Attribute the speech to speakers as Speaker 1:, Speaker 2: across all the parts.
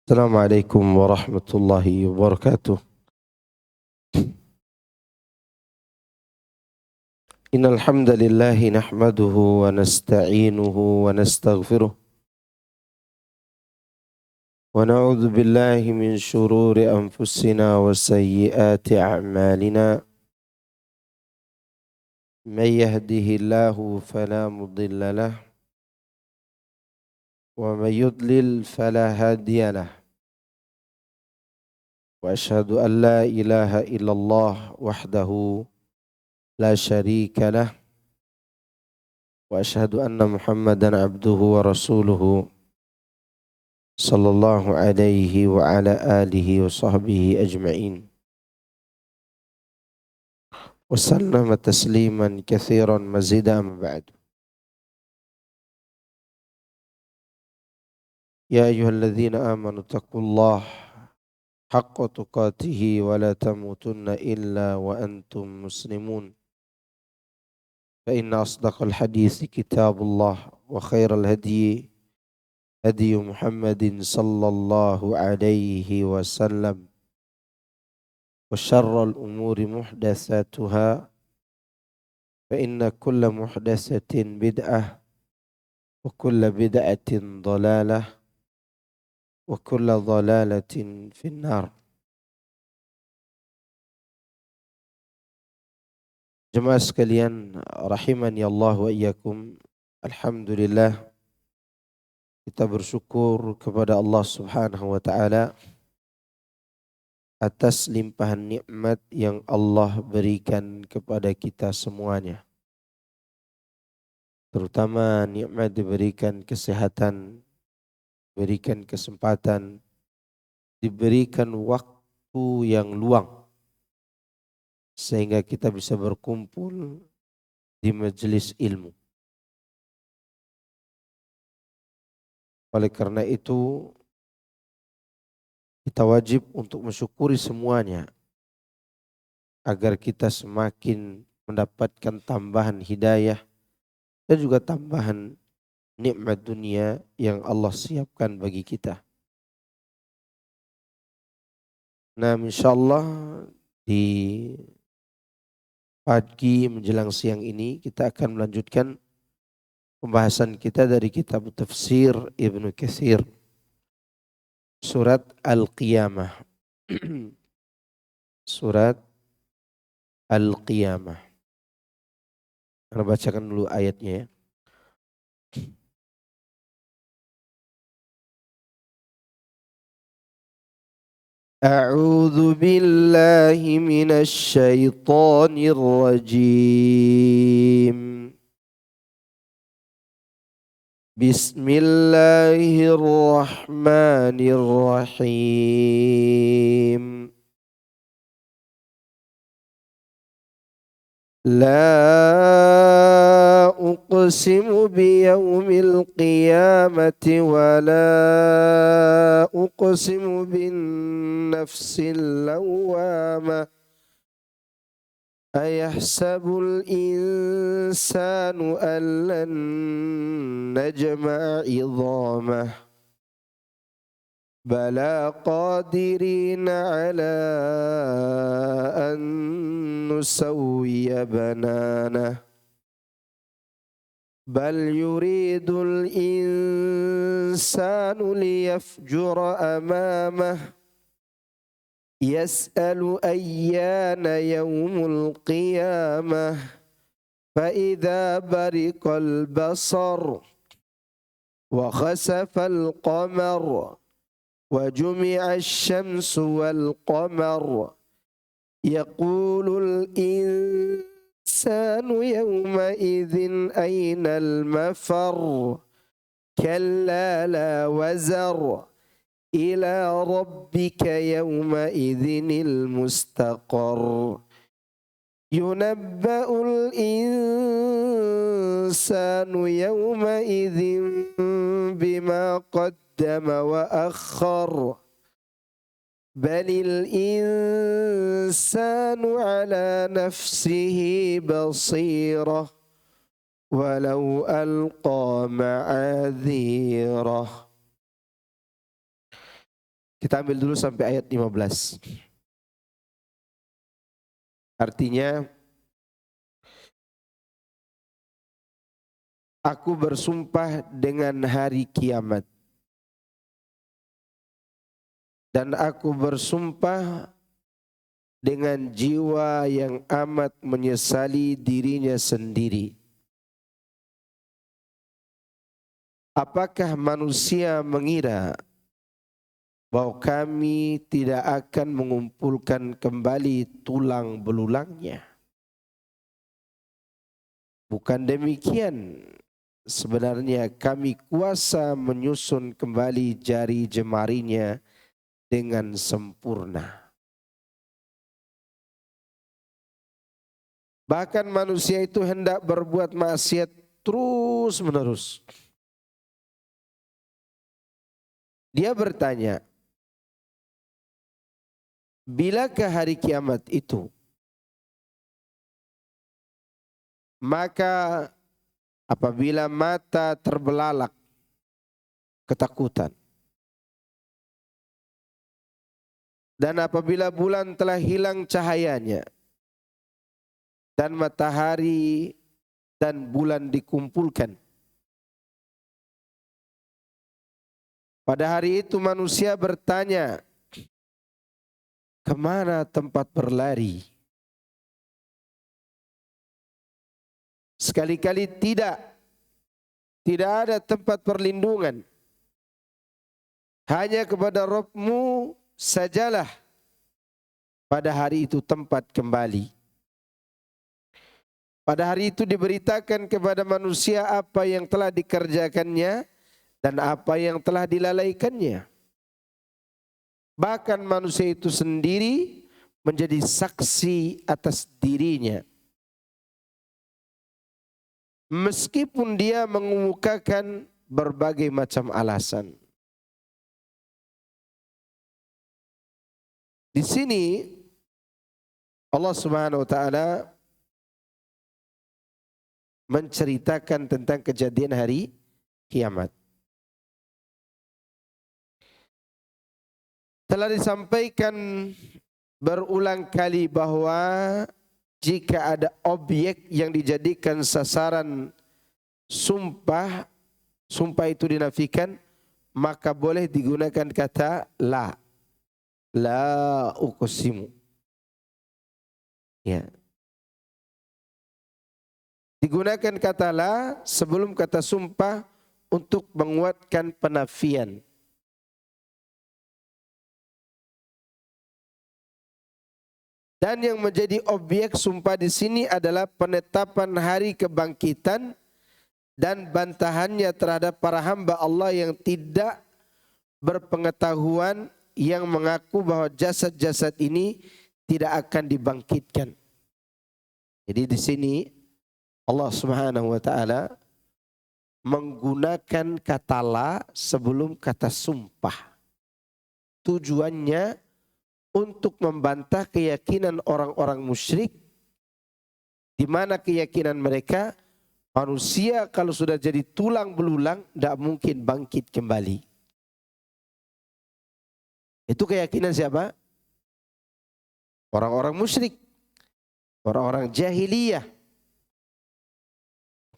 Speaker 1: السلام عليكم ورحمة الله وبركاته. إن الحمد لله نحمده ونستعينه ونستغفره ونعوذ بالله من شرور أنفسنا وسيئات أعمالنا. من يهده الله فلا مضل له ومن يضلل فلا هادي له، وأشهد أن لا إله إلا الله وحده لا شريك له، وأشهد أن محمدا عبده ورسوله صلى الله عليه وعلى آله وصحبه أجمعين وسلم تسليما كثيرا مزيدا. أما بعد، يا أيها الذين آمنوا اتقوا الله حق تقاته ولا تموتن إلا وأنتم مسلمون، فإن أصدق الحديث كتاب الله، وخير الهدي هدي محمد صلى الله عليه وسلم، وشر الأمور محدثاتها، فإن كل محدثة بدعة، وكل بدعة ضلالة، وكل ضلالة في النار. Jemaah sekalian rahimani Allah wa iyyakum. Alhamdulillah, kita bersyukur kepada Allah Subhanahu wa taala atas limpahan nikmat yang Allah berikan kepada kita semuanya. Terutama nikmat diberikan kesehatan, diberikan kesempatan, diberikan waktu yang luang sehingga kita bisa berkumpul di majelis ilmu. Oleh karena itu, kita wajib untuk mensyukuri semuanya agar kita semakin mendapatkan tambahan hidayah dan juga tambahan nikmat dunia yang Allah siapkan bagi kita. Nah, insyaallah di pagi menjelang siang ini kita akan melanjutkan pembahasan kita dari kitab tafsir Ibnu Katsir, surat Al-Qiyamah. Surat Al-Qiyamah. Kita bacakan dulu ayatnya ya. A'udzu billahi minasy syaithanir rajim. Bismillahirrahmanirrahim. La uqsimu biyaumil qiyamati wa la uqsimu bin nafsil lawwamah. Ayahsabul insanu an lan najma'a 'idhamah. Bala qadirina ala an nusawwiya bananah. Bal yuridul insanu liyafjura amamah. Yas'alu ayyana yawmul qiyamah. Fa'idha bariqal basar wa khasafal qamar wa jumi'ash syamsu wal qamar. Yaqulul insanu yawma idzin aynal mafar. Kalla la wazar ila rabbika yawma idzinil mustaqar. Yunabba'ul insanu yawma idzin bima qaddama wa akhar. Balil insanu ala nafsihi basirah walau alqa ma'adhirah. Kita ambil dulu sampai ayat 15. Artinya, aku bersumpah dengan hari kiamat. Dan aku bersumpah dengan jiwa yang amat menyesali dirinya sendiri. Apakah manusia mengira bahwa kami tidak akan mengumpulkan kembali tulang belulangnya? Bukan demikian. Sebenarnya kami kuasa menyusun kembali jari jemarinya dengan sempurna. Bahkan manusia itu hendak berbuat maksiat terus menerus. Dia bertanya, bilakah hari kiamat itu? Maka apabila mata terbelalak ketakutan, dan apabila bulan telah hilang cahayanya, dan matahari dan bulan dikumpulkan, pada hari itu manusia bertanya, kemana tempat berlari? Sekali-kali tidak ada tempat perlindungan. Hanya kepada Rabb-Mu sajalah pada hari itu tempat kembali. Pada hari itu diberitakan kepada manusia apa yang telah dikerjakannya dan apa yang telah dilalaikannya. Bahkan manusia itu sendiri menjadi saksi atas dirinya. Meskipun dia mengemukakan berbagai macam alasan. Di sini Allah Subhanahu wa taala menceritakan tentang kejadian hari kiamat. Telah disampaikan berulang kali bahwa jika ada objek yang dijadikan sasaran sumpah itu dinafikan, maka boleh digunakan kata la uqsimu. Ya. Digunakan kata la sebelum kata sumpah untuk menguatkan penafian. Dan yang menjadi objek sumpah di sini adalah penetapan hari kebangkitan dan bantahannya terhadap para hamba Allah yang tidak berpengetahuan, yang mengaku bahwa jasad-jasad ini tidak akan dibangkitkan. Jadi di sini Allah Subhanahu wa taala menggunakan kata la sebelum kata sumpah. Tujuannya untuk membantah keyakinan orang-orang musyrik, di mana keyakinan mereka manusia kalau sudah jadi tulang belulang tidak mungkin bangkit kembali. Itu keyakinan siapa? Orang-orang musyrik, orang-orang jahiliyah.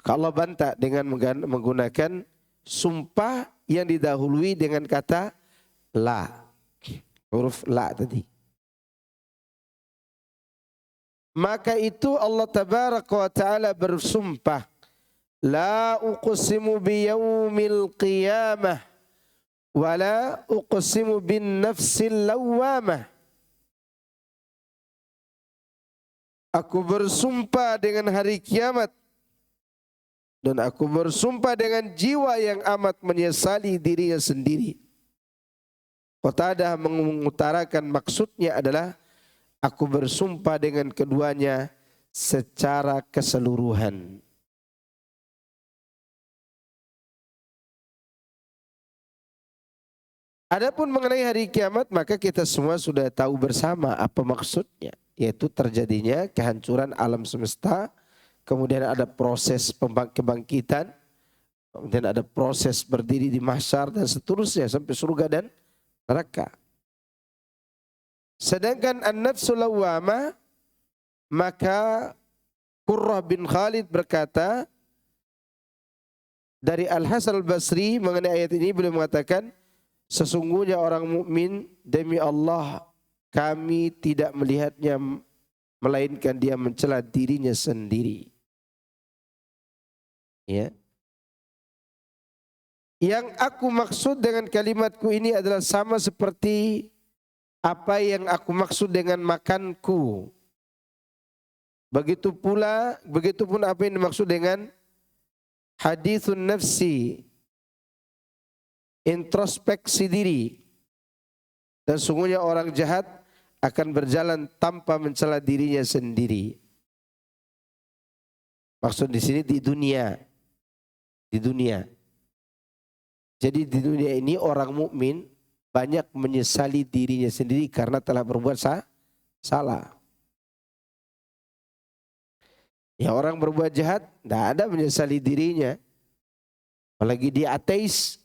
Speaker 1: Kalau bantah dengan menggunakan sumpah yang didahului dengan kata la, huruf la tadi. Maka itu Allah Tabaraka wa Ta'ala bersumpah, la uqsimu biyaumil qiyamah wa la uqsimu bin nafsil lawwamah. Aku bersumpah dengan hari kiamat dan aku bersumpah dengan jiwa yang amat menyesali dirinya sendiri. Qatadah mengutarakan maksudnya adalah aku bersumpah dengan keduanya secara keseluruhan. Adapun mengenai hari kiamat, maka kita semua sudah tahu bersama apa maksudnya, yaitu terjadinya kehancuran alam semesta, kemudian ada proses kebangkitan, kemudian ada proses berdiri di mahsyar dan seterusnya sampai surga dan neraka. Sedangkan an-nafsul lawwamah, maka Qurrah bin Khalid berkata dari Al-Hasan Al-Basri mengenai ayat ini, beliau mengatakan, sesungguhnya orang mukmin demi Allah kami tidak melihatnya melainkan dia mencela dirinya sendiri. Ya. Yang aku maksud dengan kalimatku ini adalah sama seperti apa yang aku maksud dengan makanku. Begitupun apa yang dimaksud dengan hadithun nafsi, introspeksi diri. Dan sungguhnya orang jahat akan berjalan tanpa mencela dirinya sendiri. Maksud di sini di dunia. Di dunia. Jadi di dunia ini orang mukmin banyak menyesali dirinya sendiri karena telah berbuat salah. Ya, orang berbuat jahat tidak ada menyesali dirinya. Apalagi dia ateis.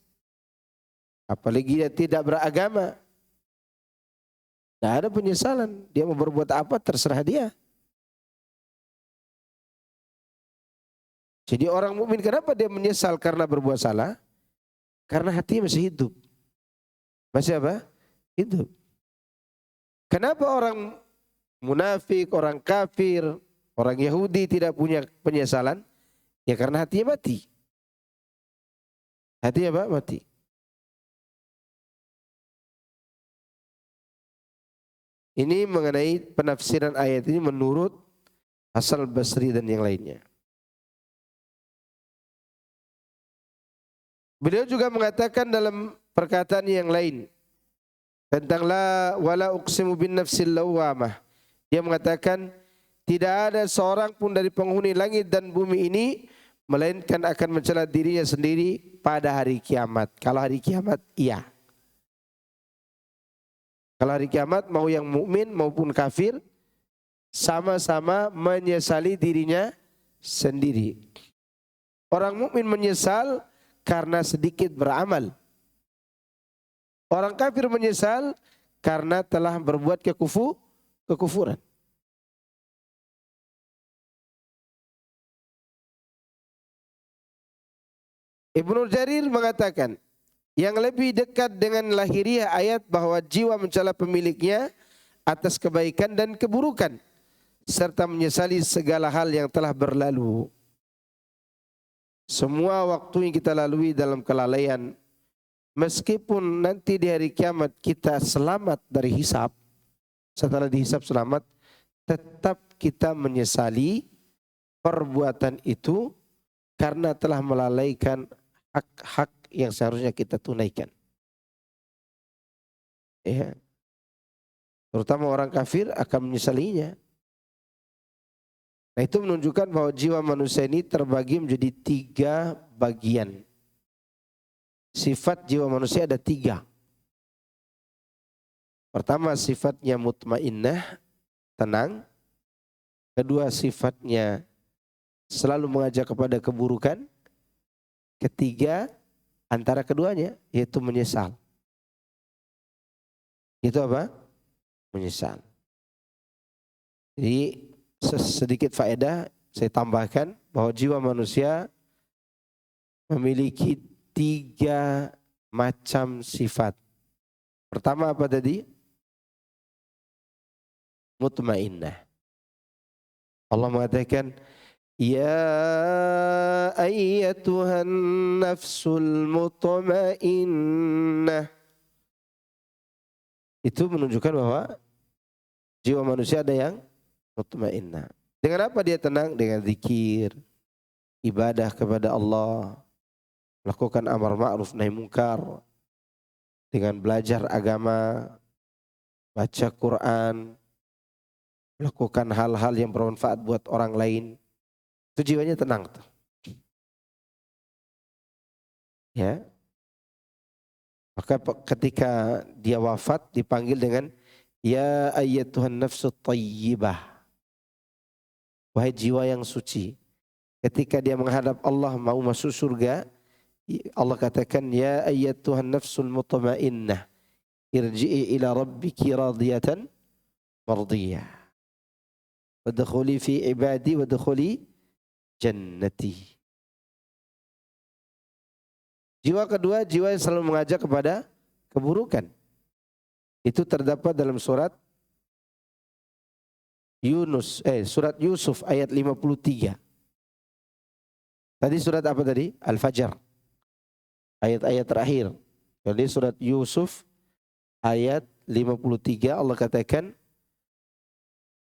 Speaker 1: Apalagi dia tidak beragama. Tidak ada penyesalan. Dia mau berbuat apa terserah dia. Jadi orang mukmin kenapa dia menyesal karena berbuat salah? Karena hatinya masih hidup. Masih apa? Hidup. Kenapa orang munafik, orang kafir, orang Yahudi tidak punya penyesalan? Ya karena hatinya mati. Hatinya apa? Mati. Ini mengenai penafsiran ayat ini menurut Hasan Al-Basri dan yang lainnya. Beliau juga mengatakan dalam perkataan yang lain tentang wala uqsimu bin nafsil lawwamah. Dia mengatakan tidak ada seorang pun dari penghuni langit dan bumi ini melainkan akan mencela dirinya sendiri pada hari kiamat. Kalau hari kiamat iya. Kalau hari kiamat mau yang mukmin maupun kafir sama-sama menyesali dirinya sendiri. Orang mukmin menyesal karena sedikit beramal. Orang kafir menyesal karena telah berbuat kekufuran. Ibnu Jarir mengatakan, yang lebih dekat dengan lahiriah ayat bahwa jiwa mencela pemiliknya atas kebaikan dan keburukan, serta menyesali segala hal yang telah berlalu. Semua waktu yang kita lalui dalam kelalaian, meskipun nanti di hari kiamat kita selamat dari hisab, setelah dihisab selamat, tetap kita menyesali perbuatan itu karena telah melalaikan hak-hak yang seharusnya kita tunaikan. Ya. Terutama orang kafir akan menyesalinya. Nah, itu menunjukkan bahwa jiwa manusia ini terbagi menjadi 3 bagian. Sifat jiwa manusia ada 3. Pertama sifatnya mutmainnah, tenang. Kedua sifatnya selalu mengajak kepada keburukan. Ketiga antara keduanya yaitu menyesal. Itu apa? Menyesal. Jadi sedikit faedah saya tambahkan bahwa jiwa manusia memiliki 3 macam sifat. Pertama apa tadi? Mutmainnah. Allah mengatakan, ya ayyatuhan nafsul mutmainnah. Itu menunjukkan bahwa jiwa manusia ada yang mutmainnah. Dengan apa dia tenang? Dengan zikir, ibadah kepada Allah, melakukan amar ma'ruf nahi munkar, dengan belajar agama, baca Quran, melakukan hal-hal yang bermanfaat buat orang lain. Itu jiwanya tenang tuh. Ya. Maka ketika dia wafat dipanggil dengan ya ayyatuhan nafsut thayyibah. Wahai jiwa yang suci. Ketika dia menghadap Allah mau masuk surga, Allah katakan ya ayyatuhan nafsul mutmainnah irji'i ila rabbiki radiyatan mardiyah. Wadkhuli fi ibadi wadkhuli jannati. Jiwa kedua, jiwa yang selalu mengajak kepada keburukan. Itu terdapat dalam surat surat Yusuf ayat 53. Tadi surat apa tadi? Al-Fajr. Ayat-ayat terakhir. Jadi surat Yusuf ayat 53 Allah katakan,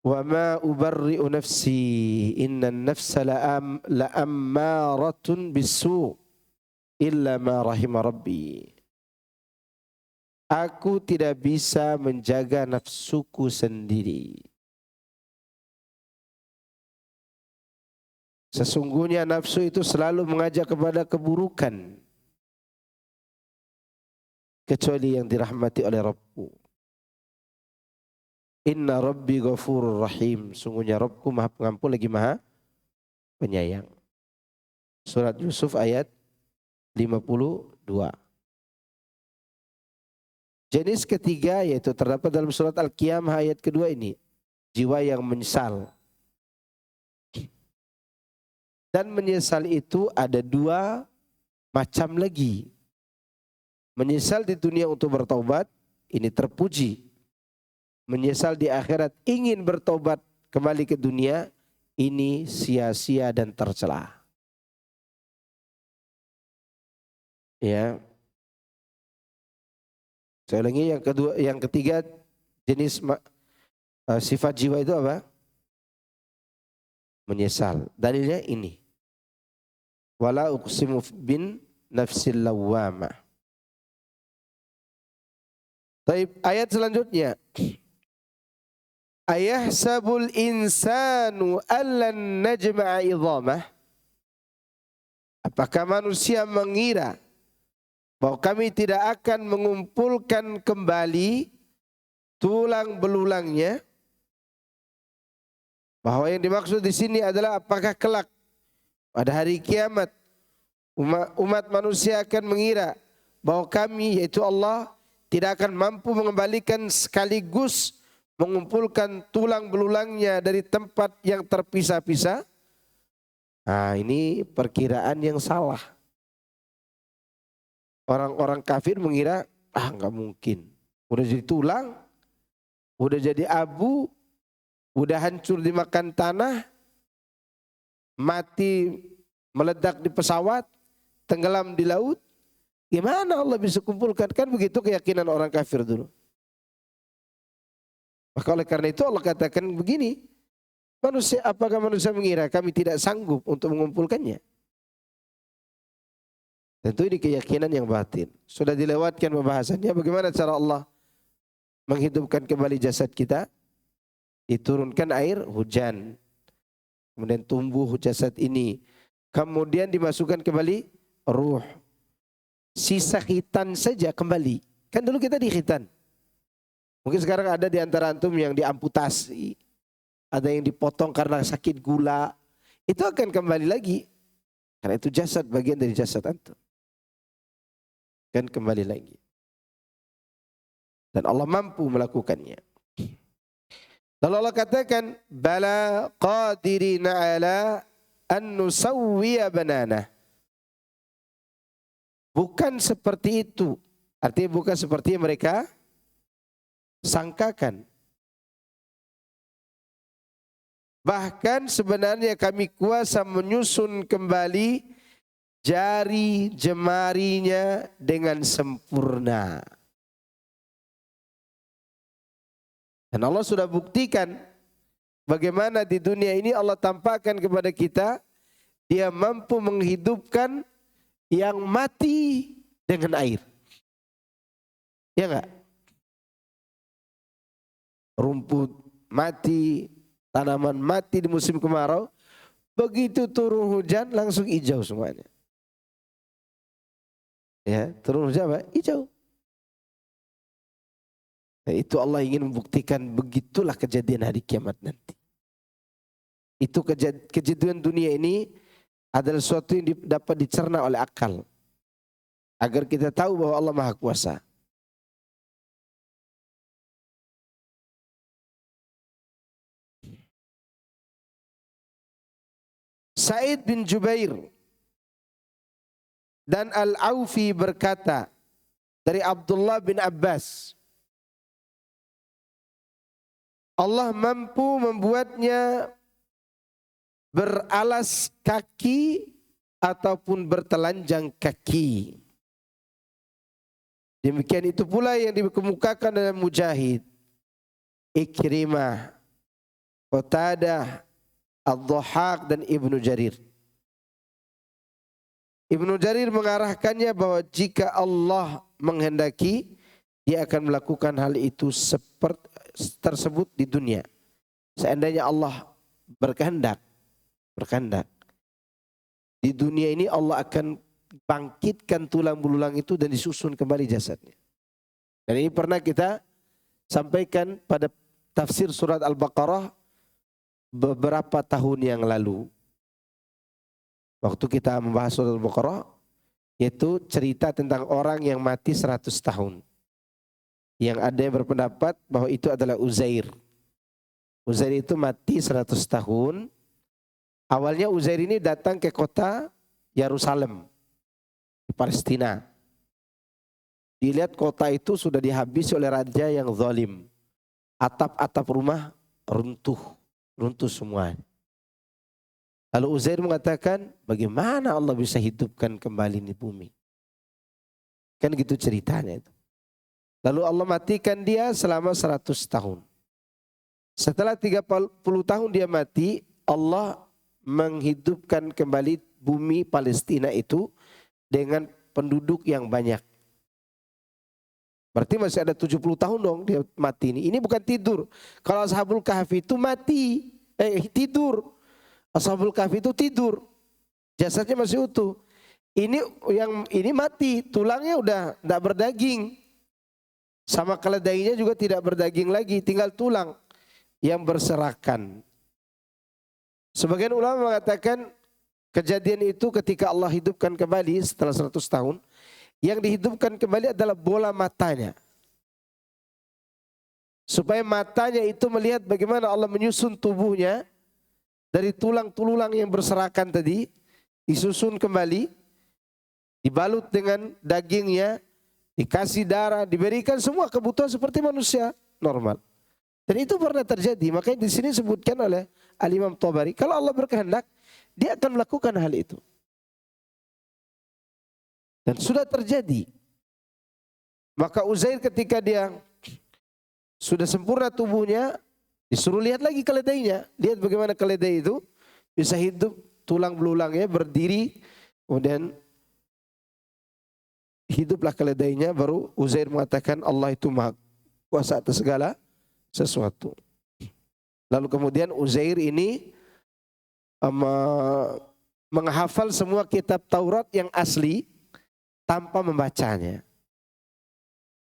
Speaker 1: "Wa ma ubarri'u nafsi, innan nafsa la'ammaratun bisu' illa ma rahima rabbi." Aku tidak bisa menjaga nafsuku sendiri. Sesungguhnya nafsu itu selalu mengajak kepada keburukan. Kecuali yang dirahmati oleh Rabbku. Inna Rabbi ghafurur rahim. Sungguhnya Rabbku maha pengampun lagi maha penyayang. Surat Yusuf ayat 52. Jenis ketiga yaitu terdapat dalam surat Al-Qiyamah ayat kedua ini. Jiwa yang menyesal. Dan menyesal itu ada dua macam lagi. Menyesal di dunia untuk bertaubat, ini terpuji. Menyesal di akhirat ingin bertaubat kembali ke dunia, ini sia-sia dan tercela. Ya. Saya ulangi, yang ketiga jenis sifat jiwa itu apa? Menyesal. Dalilnya ini. Wala uqsimu bin nafsil lawwamah. Baik, ayat selanjutnya. Ayahsabul insanu allan najma'a idhamah. Apakah manusia mengira bahwa kami tidak akan mengumpulkan kembali tulang belulangnya? Bahwa yang dimaksud di sini adalah apakah kelak pada hari kiamat umat manusia akan mengira bahwa kami yaitu Allah tidak akan mampu mengembalikan sekaligus mengumpulkan tulang belulangnya dari tempat yang terpisah-pisah? Nah, ini perkiraan yang salah. Orang-orang kafir mengira, nggak mungkin. Udah jadi tulang, udah jadi abu, udah hancur dimakan tanah, mati meledak di pesawat, tenggelam di laut. Gimana Allah bisa kumpulkan? Kan begitu keyakinan orang kafir dulu. Maka oleh karena itu Allah katakan begini, apakah manusia mengira kami tidak sanggup untuk mengumpulkannya? Tentu ini keyakinan yang batin. Sudah dilewatkan pembahasannya bagaimana cara Allah menghidupkan kembali jasad kita. Diturunkan air hujan. Kemudian tumbuh jasad ini. Kemudian dimasukkan kembali ruh. Sisa khitan saja kembali. Kan dulu kita di khitan. Mungkin sekarang ada di antara antum yang diamputasi. Ada yang dipotong karena sakit gula. Itu akan kembali lagi. Karena itu jasad, bagian dari jasad antum. Kan kembali lagi. Dan Allah mampu melakukannya. Lalu Allah katakan, bala qadirina ala an nusawwiya banana. Bukan seperti itu. Artinya bukan seperti yang mereka sangkakan. Bahkan sebenarnya kami kuasa menyusun kembali jari jemarinya dengan sempurna. Dan Allah sudah buktikan bagaimana di dunia ini Allah tampakkan kepada kita Dia mampu menghidupkan yang mati dengan air. Ya enggak? Rumput mati, tanaman mati di musim kemarau, begitu turun hujan langsung hijau semuanya. Ya, turun hujan apa? Hijau. Nah, itu Allah ingin membuktikan begitulah kejadian hari kiamat nanti. Itu kejadian dunia ini adalah sesuatu yang dapat dicerna oleh akal. Agar kita tahu bahwa Allah Maha Kuasa. Sa'id bin Jubair dan Al-Aufi berkata dari Abdullah bin Abbas, Allah mampu membuatnya beralas kaki ataupun bertelanjang kaki. Demikian itu pula yang dikemukakan oleh Mujahid, Ikrimah, Qatadah, Ad-Dhahhak dan Ibnu Jarir. Ibnu Jarir mengarahkannya bahwa jika Allah menghendaki, dia akan melakukan hal itu seperti tersebut di dunia. Seandainya Allah berkehendak, di dunia ini Allah akan bangkitkan tulang belulang itu dan disusun kembali jasadnya. Dan ini pernah kita sampaikan pada tafsir surat Al-Baqarah beberapa tahun yang lalu. Waktu kita membahas surat Al-Baqarah, yaitu cerita tentang orang yang mati 100 tahun. Yang ada yang berpendapat bahwa itu adalah Uzair. Uzair itu mati 100 tahun. Awalnya Uzair ini datang ke kota Yerusalem di Palestina. Dilihat kota itu sudah dihabisi oleh raja yang zalim. Atap-atap rumah runtuh semua. Lalu Uzair mengatakan, bagaimana Allah bisa hidupkan kembali di bumi? Kan gitu ceritanya itu. Lalu Allah matikan dia selama 100 tahun. Setelah 30 tahun dia mati, Allah menghidupkan kembali bumi Palestina itu dengan penduduk yang banyak. Berarti masih ada 70 tahun dong dia mati ini. Ini bukan tidur. Kalau Ashabul Kahfi itu tidur. Ashabul Kahfi itu tidur. Jasadnya masih utuh. Ini mati, tulangnya udah enggak berdaging. Sama keledainya juga tidak berdaging lagi, tinggal tulang yang berserakan. Sebagian ulama mengatakan kejadian itu ketika Allah hidupkan kembali setelah 100 tahun, yang dihidupkan kembali adalah bola matanya. Supaya matanya itu melihat bagaimana Allah menyusun tubuhnya dari tulang-tulang yang berserakan tadi, disusun kembali, dibalut dengan dagingnya, dikasih darah, diberikan semua kebutuhan seperti manusia normal. Dan itu pernah terjadi. Makanya di sini disebutkan oleh Al-Imam Tabari, kalau Allah berkehendak, dia akan melakukan hal itu. Dan sudah terjadi. Maka Uzair ketika dia sudah sempurna tubuhnya, disuruh lihat lagi keledainya. Lihat bagaimana keledai itu bisa hidup, tulang belulangnya berdiri, kemudian hiduplah keledainya. Baru Uzair mengatakan Allah itu maha kuasa atas segala sesuatu. Lalu kemudian Uzair ini menghafal semua kitab Taurat yang asli tanpa membacanya.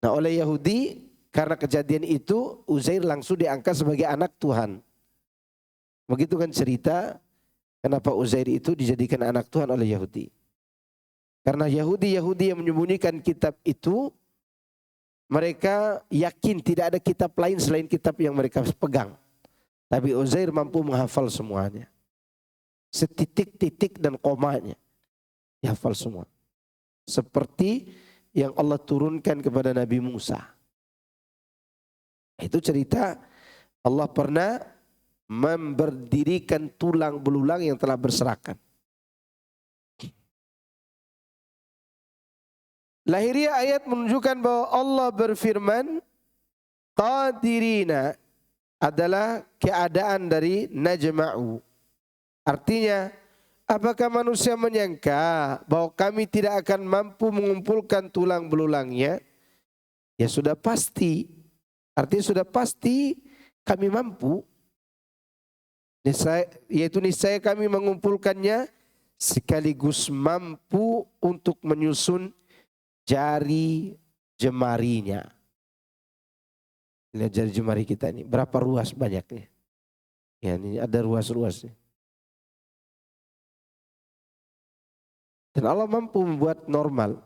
Speaker 1: Nah, oleh Yahudi karena kejadian itu Uzair langsung diangkat sebagai anak Tuhan. Begitu kan cerita kenapa Uzair itu dijadikan anak Tuhan oleh Yahudi. Karena Yahudi yang menyembunyikan kitab itu, mereka yakin tidak ada kitab lain selain kitab yang mereka pegang. Tapi Uzair mampu menghafal semuanya. Setitik-titik dan komanya dihafal semua. Seperti yang Allah turunkan kepada Nabi Musa. Itu cerita Allah pernah memberdirikan tulang belulang yang telah berserakan. Lahiriah ayat menunjukkan bahwa Allah berfirman, qadirina adalah keadaan dari najma'u. Artinya, apakah manusia menyangka bahwa kami tidak akan mampu mengumpulkan tulang belulangnya? Ya sudah pasti. Artinya sudah pasti kami mampu. Niscaya kami mengumpulkannya sekaligus mampu untuk menyusun jari jemarinya. Lihat jari jemari kita ini, berapa ruas banyaknya. Ya, ini ada ruas-ruasnya. Dan Allah mampu membuat normal.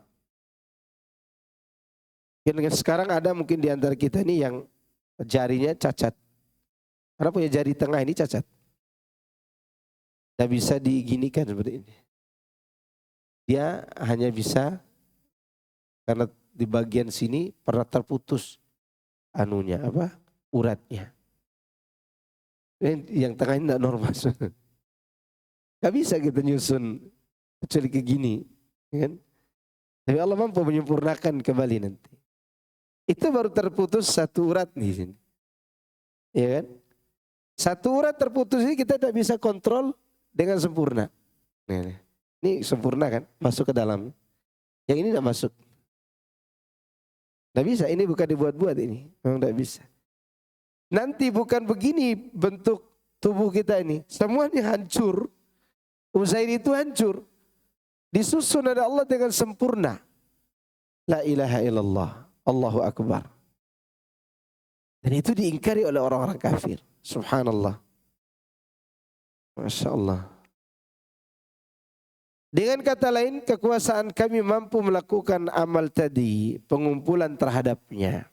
Speaker 1: Sekarang ada mungkin di antara kita ini yang jarinya cacat. Karena punya jari tengah ini cacat. Tidak bisa diginikan seperti ini. Dia hanya bisa karena di bagian sini pernah terputus anunya apa uratnya. Yang tengah ini tidak normal. Gak bisa kita nyusun kecuali kayak gini, kan? Tapi Allah mampu menyempurnakan kembali nanti. Itu baru terputus satu urat di sini, ya kan? Satu urat terputus ini kita tidak bisa kontrol dengan sempurna. Ini sempurna kan, masuk ke dalam. Yang ini tidak masuk. Tidak bisa, ini bukan dibuat-buat ini, memang tidak bisa. Nanti bukan begini bentuk tubuh kita ini, semuanya hancur. Uzair itu hancur. Disusun oleh Allah dengan sempurna. La ilaha illallah. Allahu akbar. Dan itu diingkari oleh orang-orang kafir. Subhanallah. Masya Allah. Dengan kata lain, kekuasaan kami mampu melakukan amal tadi, pengumpulan terhadapnya.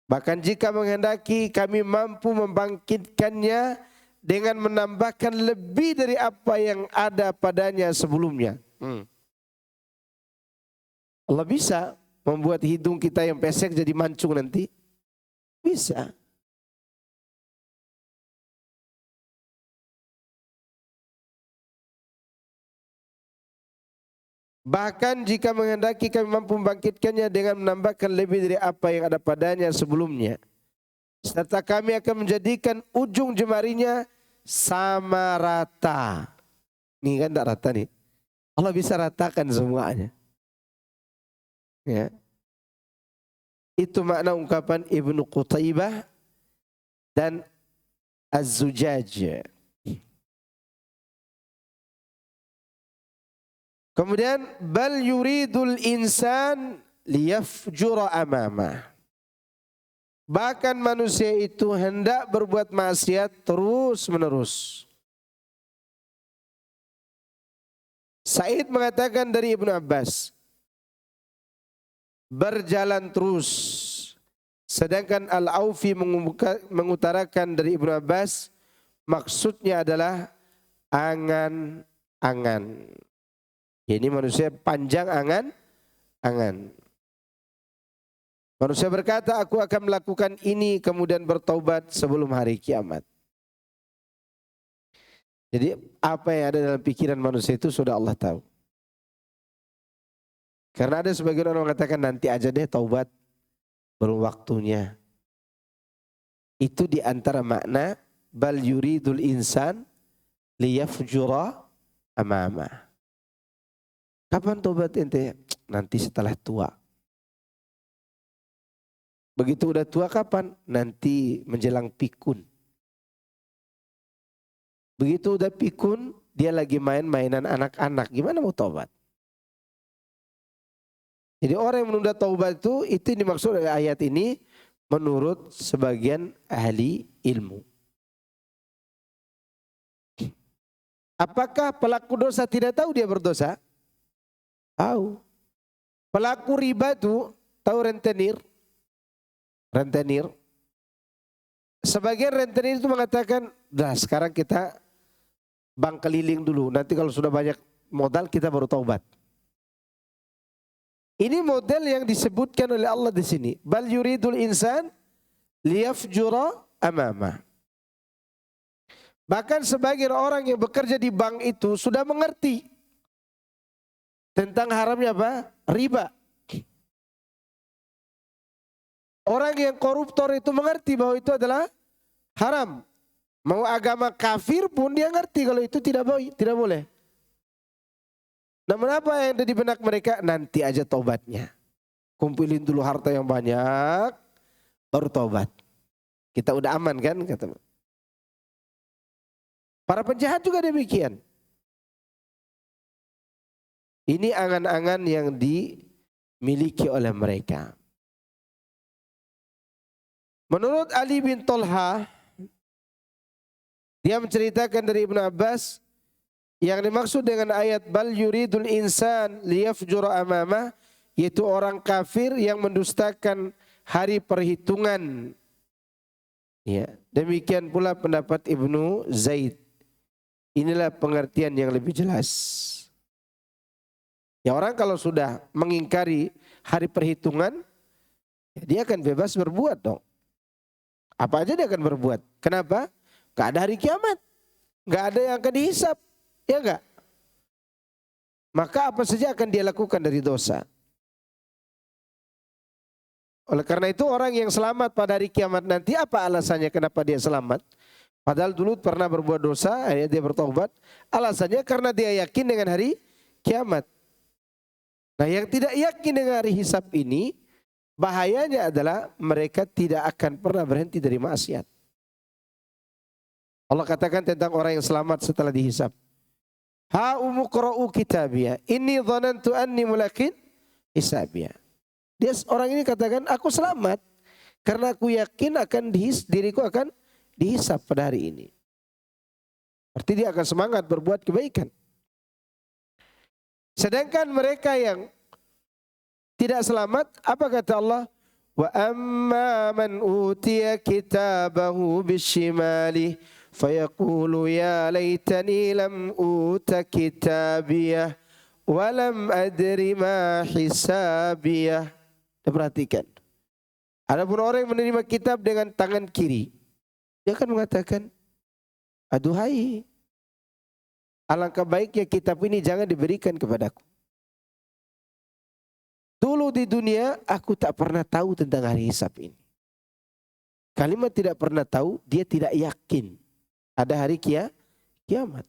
Speaker 1: Bahkan jika menghendaki, kami mampu membangkitkannya dengan menambahkan lebih dari apa yang ada padanya sebelumnya. Allah bisa membuat hidung kita yang pesek jadi mancung nanti. Bisa. Bahkan jika menghendaki kami mampu membangkitkannya dengan menambahkan lebih dari apa yang ada padanya sebelumnya. Serta kami akan menjadikan ujung jemarinya sama rata. Nih kan tidak rata nih. Allah bisa ratakan semuanya. Ya. Itu makna ungkapan Ibnu Qutaibah dan Az-Zujaj. Kemudian bal yuridul insan liyafjura amamah. Bahkan manusia itu hendak berbuat maksiat terus menerus. Said mengatakan dari Ibnu Abbas, berjalan terus. Sedangkan Al-Aufi mengutarakan dari Ibnu Abbas, maksudnya adalah angan-angan. Ini manusia panjang angan-angan. Manusia berkata, aku akan melakukan ini kemudian bertaubat sebelum hari kiamat. Jadi apa yang ada dalam pikiran manusia itu sudah Allah tahu. Karena ada sebagian orang mengatakan nanti aja deh taubat, belum waktunya. Itu di antara makna bal yuridul insan liyafjura amama. Kapan taubat ente? Nanti setelah tua. Begitu udah tua kapan? Nanti menjelang pikun. Begitu udah pikun, dia lagi main-mainan anak-anak. Gimana mau taubat? Jadi orang yang menunda taubat itu dimaksud oleh ayat ini menurut sebagian ahli ilmu. Apakah pelaku dosa tidak tahu dia berdosa? Tahu. Pelaku riba itu tahu rentenir? Rentenir. Sebagian rentenir itu mengatakan, dah sekarang kita bank keliling dulu. Nanti kalau sudah banyak modal kita baru taubat. Ini model yang disebutkan oleh Allah di sini. Bal yuridul insan liyafjura amamah. Bahkan sebagian orang yang bekerja di bank itu sudah mengerti tentang haramnya apa? Riba. Orang yang koruptor itu mengerti bahwa itu adalah haram. Mau agama kafir pun dia ngerti kalau itu tidak boleh. Namun apa yang ada di benak mereka? Nanti aja taubatnya. Kumpulin dulu harta yang banyak, baru taubat. Kita udah aman kan? Kata. Para penjahat juga demikian. Ini angan-angan yang dimiliki oleh mereka. Menurut Ali bin Tolha, dia menceritakan dari Ibnu Abbas, yang dimaksud dengan ayat bal yuridul insan liyafjura amamah, yaitu orang kafir yang mendustakan hari perhitungan. Ya, demikian pula pendapat Ibnu Zaid. Inilah pengertian yang lebih jelas. Ya, orang kalau sudah mengingkari hari perhitungan, ya dia akan bebas berbuat dong. Apa aja dia akan berbuat. Kenapa? Gak ada hari kiamat. Gak ada yang akan dihisap. Ya enggak? Maka apa saja akan dia lakukan dari dosa. Oleh karena itu orang yang selamat pada hari kiamat nanti, apa alasannya kenapa dia selamat? Padahal dulu pernah berbuat dosa, akhirnya dia bertobat. Alasannya karena dia yakin dengan hari kiamat. Nah, yang tidak yakin dengan hari hisab ini, bahayanya adalah mereka tidak akan pernah berhenti dari maksiat. Allah katakan tentang orang yang selamat setelah dihisab. Ha umuqra'u kitabiyah, inni dhanantu anni mulakin hisabiyah. Dia orang ini katakan, aku selamat karena aku yakin akan diriku akan dihisab pada hari ini. Berarti dia akan semangat berbuat kebaikan. Sedangkan mereka yang tidak selamat, apa kata Allah? Wa amma man utiya kitabahu bisyimali fayaqulu ya laitani lam uta kitabiyah wa lam adri ma hisabiyah. Perhatikan. Adapun orang yang menerima kitab dengan tangan kiri, dia akan mengatakan, aduhai, alangkah baiknya kitab ini jangan diberikan kepadaku. Dulu di dunia aku tak pernah tahu tentang hari hisab ini. Kalimat tidak pernah tahu, dia tidak yakin ada hari kiamat.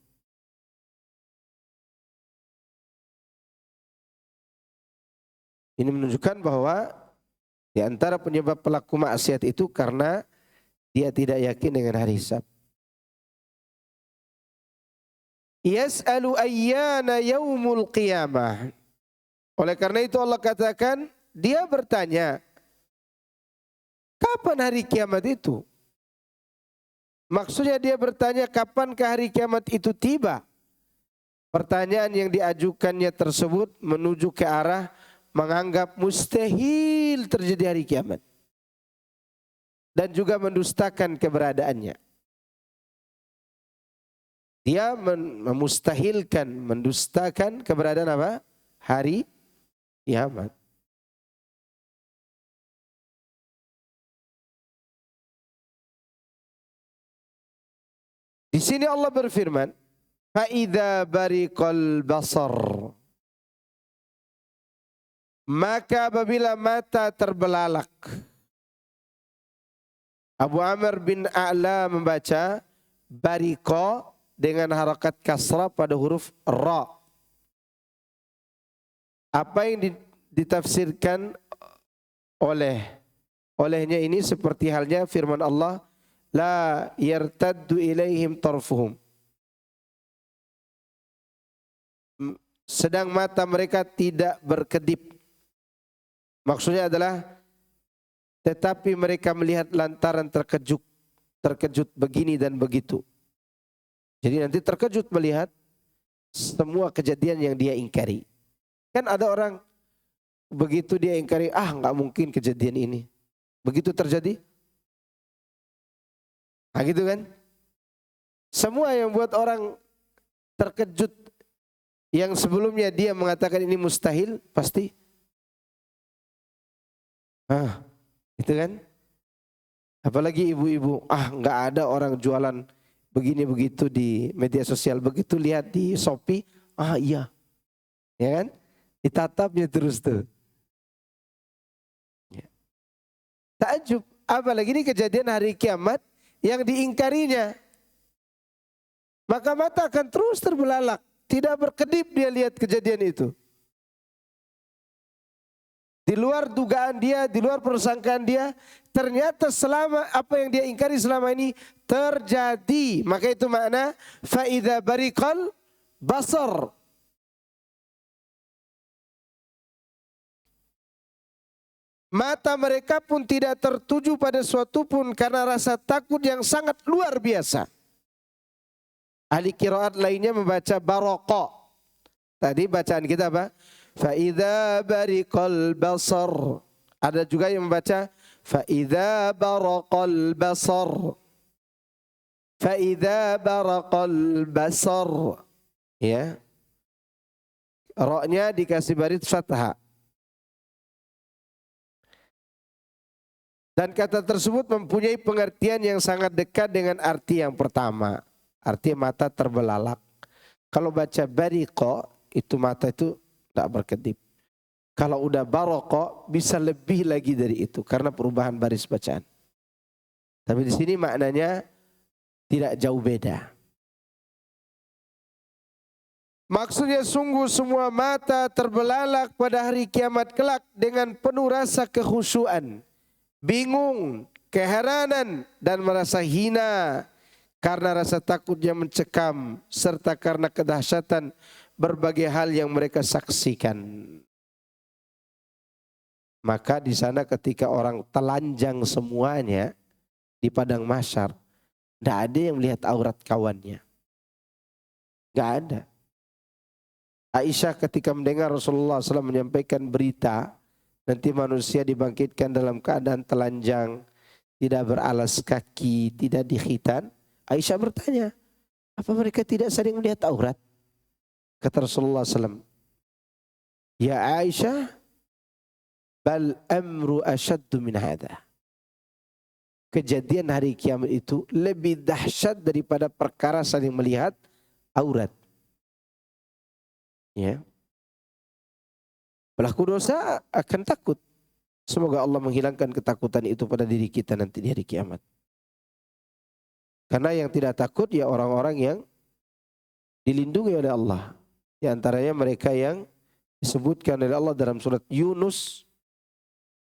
Speaker 1: Ini menunjukkan bahwa di antara penyebab pelaku maksiat itu karena dia tidak yakin dengan hari hisab. Yas'alu ayyana yaumul qiyamah. Oleh karena itu Allah katakan, dia bertanya, kapan hari kiamat itu? Maksudnya dia bertanya, kapankah hari kiamat itu tiba? Pertanyaan yang diajukannya tersebut menuju ke arah menganggap mustahil terjadi hari kiamat. Dan juga mendustakan keberadaannya. Dia memustahilkan, mendustakan keberadaan apa? Hari kiamat. Di sini Allah berfirman, "Fa'idza bariqal basar." Maka apabila mata terbelalak. Abu Amr bin A'la membaca bariqa dengan harakat kasrah pada huruf ra. Apa yang ditafsirkan olehnya ini seperti halnya firman Allah, la yartaddu ilaihim tarfuhum. Sedang mata mereka tidak berkedip. Maksudnya adalah tetapi mereka melihat lantaran terkejut begini dan begitu. Jadi nanti terkejut melihat semua kejadian yang dia ingkari. Kan ada orang begitu dia ingkari, nggak mungkin kejadian ini. Begitu terjadi, nah gitu kan. Semua yang buat orang terkejut yang sebelumnya dia mengatakan ini mustahil, pasti itu kan. Apalagi ibu-ibu, nggak ada orang jualan begini begitu di media sosial, begitu lihat di Shopee, iya, ya kan, ditatapnya terus tuh. Ya. Takjub, apalagi ini kejadian hari kiamat yang diingkarinya, maka mata akan terus terbelalak, tidak berkedip dia lihat kejadian itu. Di luar dugaan dia, di luar persangkaan dia, ternyata selama apa yang dia ingkari selama ini terjadi. Maka itu makna faidza bariqal basar. Mata mereka pun tidak tertuju pada suatu pun karena rasa takut yang sangat luar biasa. Ahli qiraat lainnya membaca baraqa. Tadi bacaan kita apa? Fa'idza bariqal basar. Ada juga yang membaca fa'idza baraqal basar. Faidza baraqal basar. Ya. Ra-nya dikasih baris fathah. Dan kata tersebut mempunyai pengertian yang sangat dekat dengan arti yang pertama. Arti mata terbelalak. Kalau baca bariqa, itu mata itu tidak berkedip. Kalau udah baroko bisa lebih lagi dari itu karena perubahan baris bacaan. Tapi di sini maknanya tidak jauh beda. Maksudnya sungguh semua mata terbelalak pada hari kiamat kelak dengan penuh rasa kekhusyuan, bingung, keheranan dan merasa hina karena rasa takutnya mencekam serta karena kedahsyatan berbagai hal yang mereka saksikan. Maka di sana ketika orang telanjang semuanya di padang mahsyar, tidak ada yang melihat aurat kawannya. Tidak ada. Aisyah ketika mendengar Rasulullah SAW menyampaikan berita, nanti manusia dibangkitkan dalam keadaan telanjang, tidak beralas kaki, tidak dikhitan. Aisyah bertanya, apa mereka tidak sering melihat aurat? Kata Rasulullah SAW, ya Aisyah, bal amru asyaddu min hadha. Kejadian hari kiamat itu lebih dahsyat daripada perkara saling melihat aurat. Ya. Pelaku dosa akan takut. Semoga Allah menghilangkan ketakutan itu pada diri kita nanti di hari kiamat. Karena yang tidak takut ya orang-orang yang dilindungi oleh Allah. Di antaranya mereka yang disebutkan oleh Allah dalam surat Yunus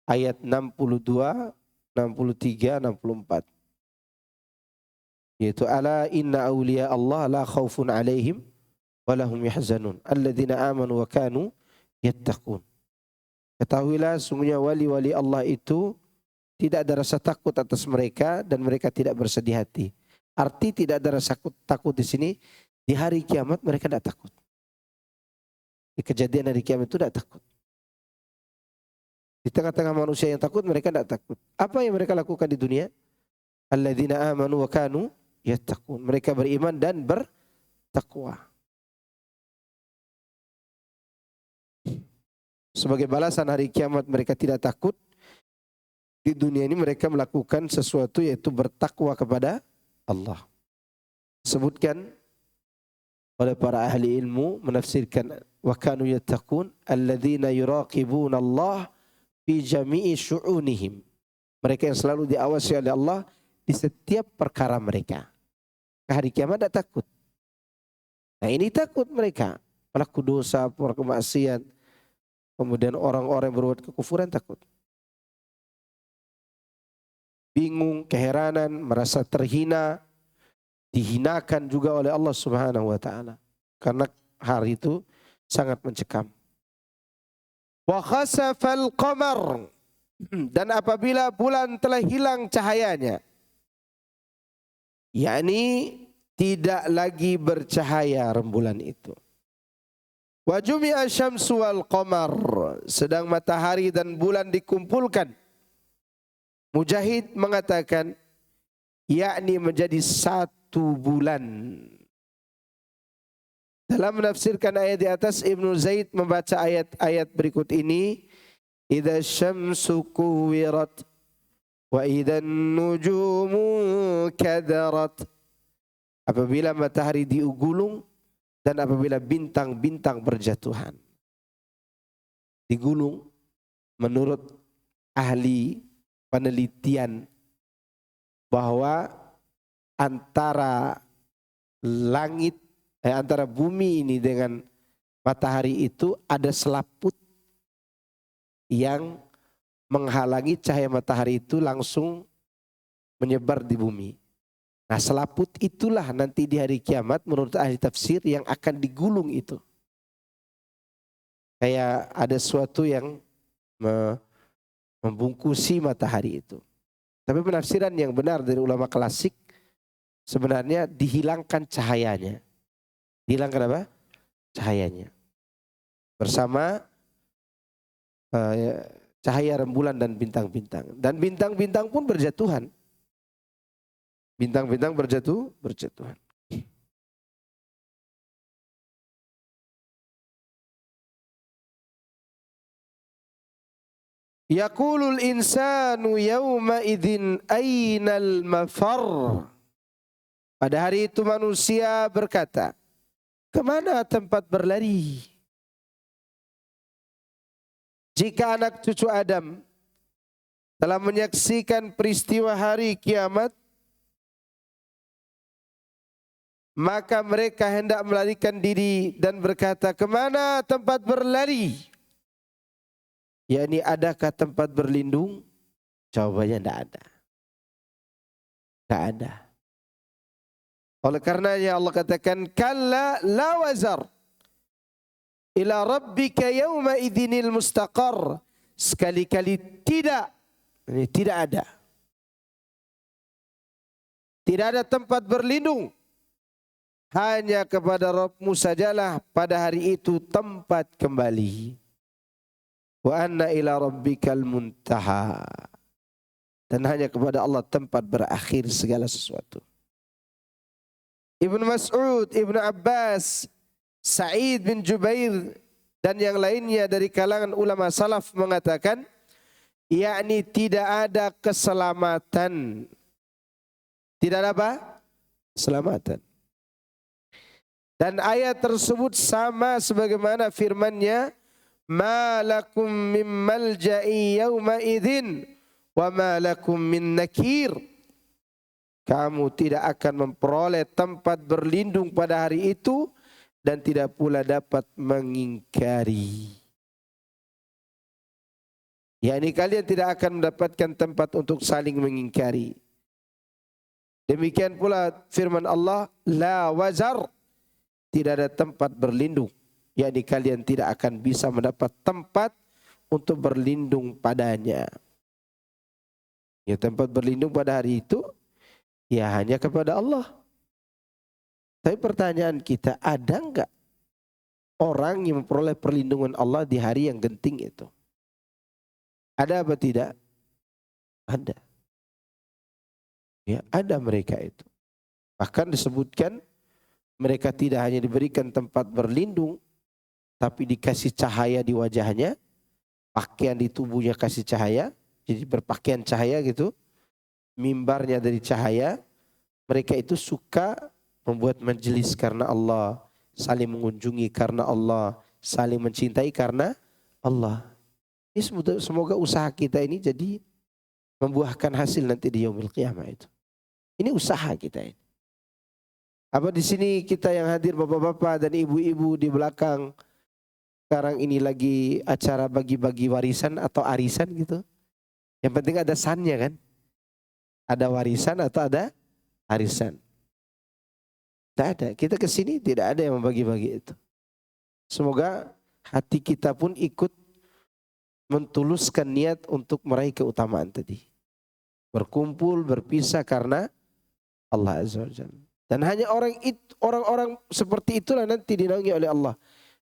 Speaker 1: ayat 62, 63, 64. Yaitu ala inna awliya Allah la khawfun alaihim walahum yahzanun alladzina amanu wa kanu yattaqun. Ketahuilah sungguhnya wali-wali Allah itu tidak ada rasa takut atas mereka dan mereka tidak bersedih hati. Arti tidak ada rasa takut di sini, di hari kiamat mereka tidak takut. Di kejadian hari kiamat itu tidak takut. Di tengah-tengah manusia yang takut mereka tidak takut. Apa yang mereka lakukan di dunia? Alladzina amanu wa kanu yattaqun. Mereka beriman dan bertakwa. Sebagai balasan hari kiamat mereka tidak takut. Di dunia ini mereka melakukan sesuatu yaitu bertakwa kepada Allah. Sebutkan oleh para ahli ilmu menafsirkan wa kanu yattaqun alladzina yuraqibuna Allah fi jami'i syu'unihim. Mereka yang selalu diawasi oleh Allah di setiap perkara mereka. Hari kiamat tidak takut. Nah ini takut mereka. Pelaku dosa, pelaku maksiat. Kemudian orang-orang yang berbuat kekufuran takut. Bingung, keheranan, merasa terhina, dihinakan juga oleh Allah Subhanahu wa taala. Karena hari itu sangat mencekam. Wa khasafal qamar, dan apabila bulan telah hilang cahayanya, yakni tidak lagi bercahaya rembulan itu. Wa jumi'a syamsu wal qamar, sedang matahari dan bulan dikumpulkan. Mujahid mengatakan yakni menjadi satu bulan. Dalam menafsirkan ayat di atas, Ibnu Zaid membaca ayat-ayat berikut ini, idza syamsu kuwirat wa idzan nujumu kadarat. Apabila matahari digulung dan apabila bintang-bintang berjatuhan. Digulung menurut ahli penelitian bahwa antara langit, antara bumi ini dengan matahari itu ada selaput yang menghalangi cahaya matahari itu langsung menyebar di bumi. Nah selaput itulah nanti di hari kiamat menurut ahli tafsir yang akan digulung itu. Kayak ada sesuatu yang membungkusi matahari itu. Tapi penafsiran yang benar dari ulama klasik sebenarnya dihilangkan cahayanya. Dihilangkan apa? Cahayanya. Bersama cahaya rembulan dan bintang-bintang. Dan bintang-bintang pun berjatuhan. Bintang-bintang berjatuhan. Yaqulul insanu yawma idzin ainal mafar. Pada hari itu manusia berkata, kemana tempat berlari? Jika anak cucu Adam telah menyaksikan peristiwa hari kiamat, maka mereka hendak melarikan diri dan berkata, kemana tempat berlari? Yakni adakah tempat berlindung? Jawabannya tidak ada. Tidak ada. Oleh karenanya Allah katakan, kalla la wazar ila rabbika yawma idzinil mustaqar. Sekali-kali tidak. Ini tidak ada. Tidak ada tempat berlindung. Hanya kepada Rabbmu sajalah pada hari itu tempat kembali. Wa anna ila rabbikal muntaha. Dan hanya kepada Allah tempat berakhir segala sesuatu. Ibnu Mas'ud, Ibnu Abbas, Sa'id bin Jubair dan yang lainnya dari kalangan ulama salaf mengatakan, yakni tidak ada keselamatan. Tidak ada apa? Keselamatan. Dan ayat tersebut sama sebagaimana firman-Nya, ma lakum min malja'i yawma idzin wa ma lakum min nakir. Kamu tidak akan memperoleh tempat berlindung pada hari itu dan tidak pula dapat mengingkari. yakni kalian tidak akan mendapatkan tempat untuk saling mengingkari. Demikian pula firman Allah, la wazar, tidak ada tempat berlindung. Yakni kalian tidak akan bisa mendapat tempat untuk berlindung padanya. Ya, tempat berlindung pada hari itu ya hanya kepada Allah. Tapi pertanyaan kita, ada enggak orang yang memperoleh perlindungan Allah di hari yang genting itu? Ada apa tidak? Ada. Ya, ada mereka itu. Bahkan disebutkan mereka tidak hanya diberikan tempat berlindung, tapi dikasih cahaya di wajahnya, pakaian di tubuhnya kasih cahaya, jadi berpakaian cahaya gitu, mimbarnya dari cahaya. Mereka itu suka membuat majelis karena Allah, saling mengunjungi karena Allah, saling mencintai karena Allah. Ini semoga usaha kita ini jadi membuahkan hasil nanti di yaumil qiyamah itu. Ini usaha kita ini. Apa di sini kita yang hadir bapak-bapak dan ibu-ibu di belakang sekarang ini lagi acara bagi-bagi warisan atau arisan gitu. Yang penting ada sannya kan. Ada warisan atau ada arisan. Tidak ada. Kita ke sini tidak ada yang membagi-bagi itu. Semoga hati kita pun ikut mentuluskan niat untuk meraih keutamaan tadi. Berkumpul, berpisah karena Allah Azza wa Jalla. Dan hanya orang-orang seperti itulah nanti dinaungi oleh Allah.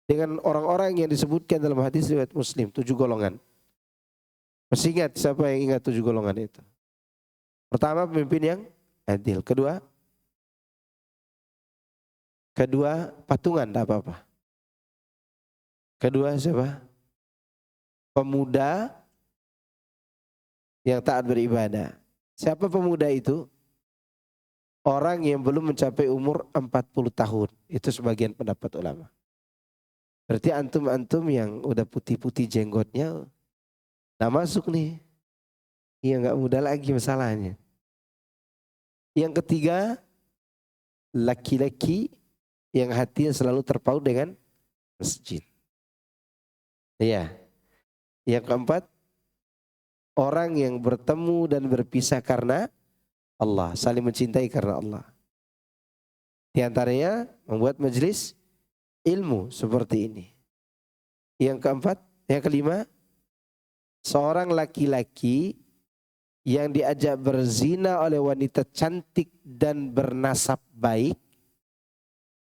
Speaker 1: Dengan orang-orang yang disebutkan dalam hadis riwayat Muslim, 7 golongan. Masih ingat siapa yang ingat 7 golongan itu? Pertama, pemimpin yang adil. Kedua patungan, tidak apa-apa. Kedua siapa? Pemuda yang taat beribadah. Siapa pemuda itu? Orang yang belum mencapai umur 40 tahun. Itu sebagian pendapat ulama. Berarti antum-antum yang udah putih-putih jenggotnya, nah masuk nih. Iya, nggak muda lagi masalahnya. Yang ketiga, laki-laki yang hatinya selalu terpaut dengan masjid. Iya. Yang keempat, orang yang bertemu dan berpisah karena Allah, saling mencintai karena Allah. Di antaranya membuat majelis ilmu seperti ini. Yang keempat, yang kelima, seorang laki-laki yang diajak berzina oleh wanita cantik dan bernasab baik,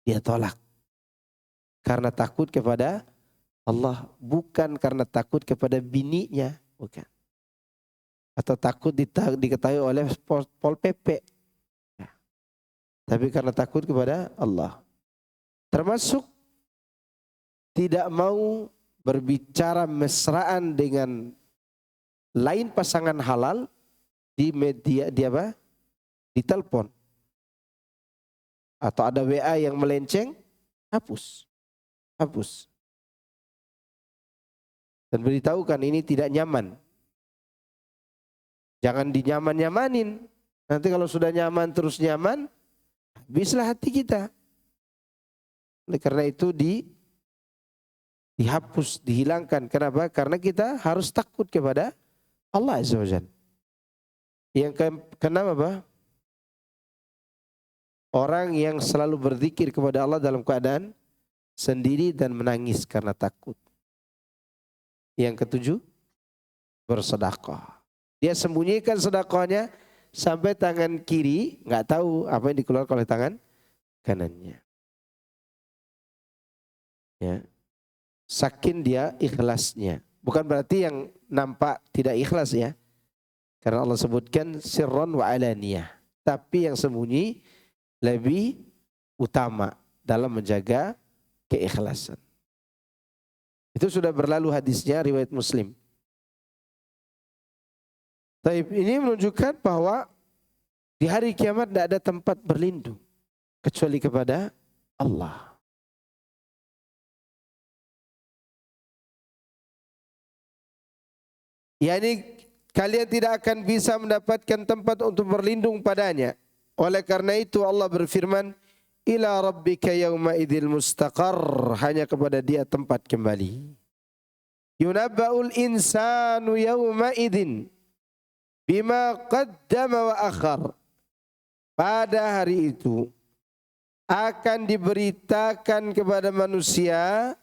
Speaker 1: dia tolak. Karena takut kepada Allah, bukan karena takut kepada bininya, bukan. Atau takut diketahui oleh Pol PP. tapi karena takut kepada Allah. Termasuk tidak mau berbicara mesraan dengan lain pasangan halal di media, di telepon. Atau ada WA yang melenceng, hapus. Dan beritahukan ini tidak nyaman. Jangan dinyaman-nyamanin. Nanti kalau sudah nyaman terus nyaman, habislah hati kita. Oleh karena itu dihapus, dihilangkan. Kenapa? Karena kita harus takut kepada Allah Azza wa Jalla. Yang keenam apa? Orang yang selalu berzikir kepada Allah dalam keadaan sendiri dan menangis karena takut. Yang ketujuh, bersedekah. Dia sembunyikan sedekahnya sampai tangan kiri nggak tahu apa yang dikeluarkan oleh tangan kanannya. Ya. Saking dia ikhlasnya. Bukan berarti yang nampak tidak ikhlas ya. Karena Allah sebutkan sirron wa alaniyah. Tapi yang sembunyi lebih utama dalam menjaga keikhlasan. Itu sudah berlalu hadisnya riwayat Muslim. Taib ini menunjukkan bahwa di hari kiamat tidak ada tempat berlindung kecuali kepada Allah. Yani kalian tidak akan bisa mendapatkan tempat untuk berlindung padanya. Oleh karena itu Allah berfirman, ila rabbika yawma idzil mustaqar, hanya kepada dia tempat kembali. Yunabba'ul insanu yawma idzin bima qaddama wa akhar. Pada hari itu akan diberitakan kepada manusia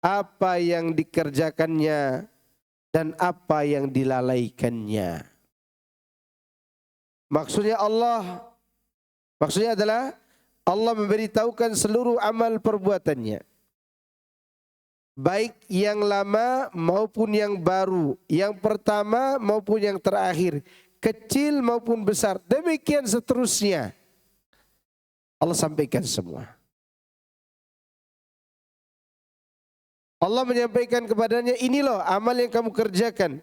Speaker 1: apa yang dikerjakannya dan apa yang dilalaikannya. Maksudnya adalah Allah memberitahukan seluruh amal perbuatannya. Baik yang lama maupun yang baru, yang pertama maupun yang terakhir, kecil maupun besar, demikian seterusnya. Allah sampaikan semua. Allah menyampaikan kepadanya, ini loh amal yang kamu kerjakan.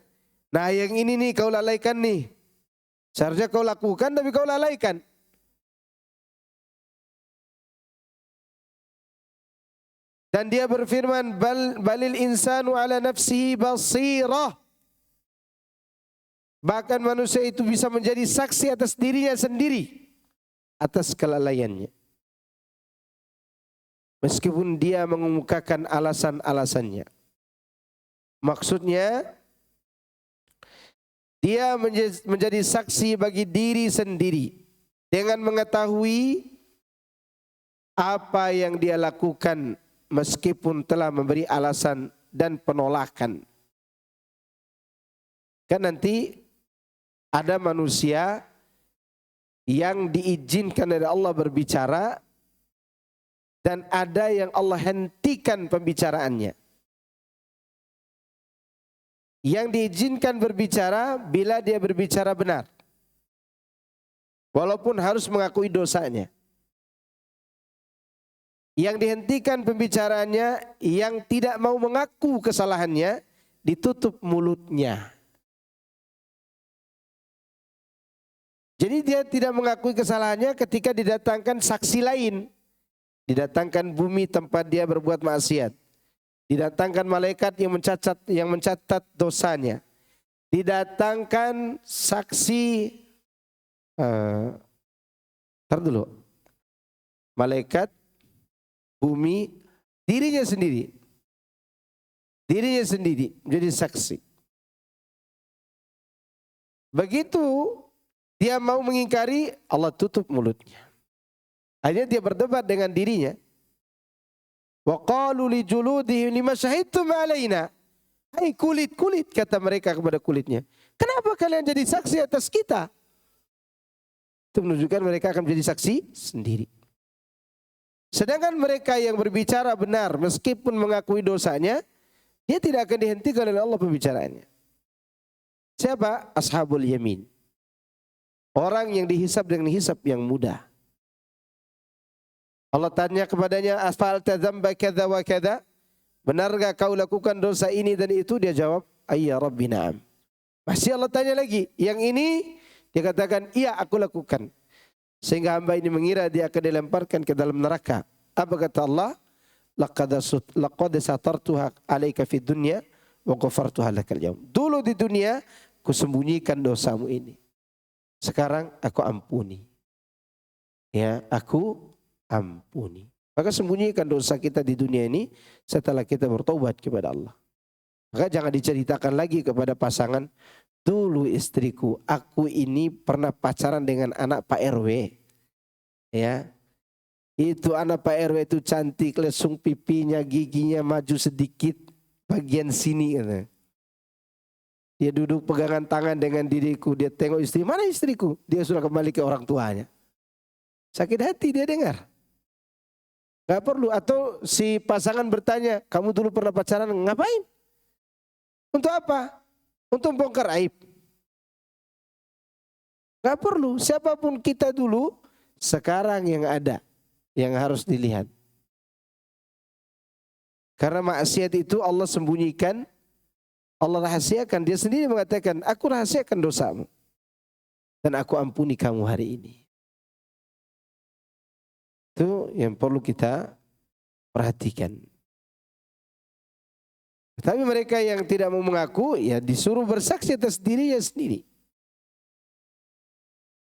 Speaker 1: Nah yang ini nih kau lalaikan nih. Seharusnya kau lakukan tapi kau lalaikan. Dan dia berfirman, balil insanu ala nafsihi basirah. Bahkan manusia itu bisa menjadi saksi atas dirinya sendiri, atas kelalaiannya. Meskipun dia mengemukakan alasan-alasannya. Maksudnya, dia menjadi saksi bagi diri sendiri dengan mengetahui apa yang dia lakukan meskipun telah memberi alasan dan penolakan. Kan nanti ada manusia yang diizinkan oleh Allah berbicara dan ada yang Allah hentikan pembicaraannya. Yang diizinkan berbicara bila dia berbicara benar. Walaupun harus mengakui dosanya. Yang dihentikan pembicaraannya, yang tidak mau mengaku kesalahannya, ditutup mulutnya. Jadi dia tidak mengakui kesalahannya ketika didatangkan saksi lain. Didatangkan bumi tempat dia berbuat maksiat. Didatangkan malaikat yang mencatat dosanya. Didatangkan saksi malaikat, bumi, dirinya sendiri. Dirinya sendiri menjadi saksi. Begitu dia mau mengingkari, Allah tutup mulutnya. Akhirnya dia berdebat dengan dirinya. Wa qalu li juludihim lima syahidtum alaina. Hai kulit, kata mereka kepada kulitnya. Kenapa kalian jadi saksi atas kita? Itu menunjukkan mereka akan menjadi saksi sendiri. Sedangkan mereka yang berbicara benar meskipun mengakui dosanya, dia tidak akan dihentikan oleh Allah pembicaraannya. Siapa? Ashabul yamin. Orang yang dihisab dengan hisab yang mudah. Allah tanya kepadanya, asfalta dzamba kadza wa kadza? Benarkah kau lakukan dosa ini dan itu? Dia jawab, ayya rabbi na'am. Masih Allah tanya lagi, yang ini dia katakan, iya aku lakukan. Sehingga hamba ini mengira dia akan dilemparkan ke dalam neraka. Apa kata Allah? Laqad satartuha alaika fid dunya wa ghafartuha lakal yaum. Dulu di dunia kusembunyikan dosamu ini. Sekarang aku ampuni. Ya, aku ampuni. Maka sembunyikan dosa kita di dunia ini setelah kita bertobat kepada Allah. Maka jangan diceritakan lagi kepada pasangan, dulu istriku, aku ini pernah pacaran dengan anak Pak RW. Ya, itu anak Pak RW itu cantik, lesung pipinya, giginya maju sedikit, bagian sini. Gitu. Dia duduk pegangan tangan dengan diriku, dia tengok istri, mana istriku? Dia sudah kembali ke orang tuanya. Sakit hati dia dengar. Gak perlu. Atau si pasangan bertanya, kamu dulu pernah pacaran, ngapain? Untuk apa? Untuk bongkar aib. Gak perlu. Siapapun kita dulu, sekarang yang ada, yang harus dilihat. Karena maksiat itu Allah sembunyikan, Allah rahasiakan. Dia sendiri mengatakan, aku rahasiakan dosamu. Dan aku ampuni kamu hari ini. Itu yang perlu kita perhatikan. Tapi mereka yang tidak mau mengaku, ya disuruh bersaksi atas dirinya sendiri.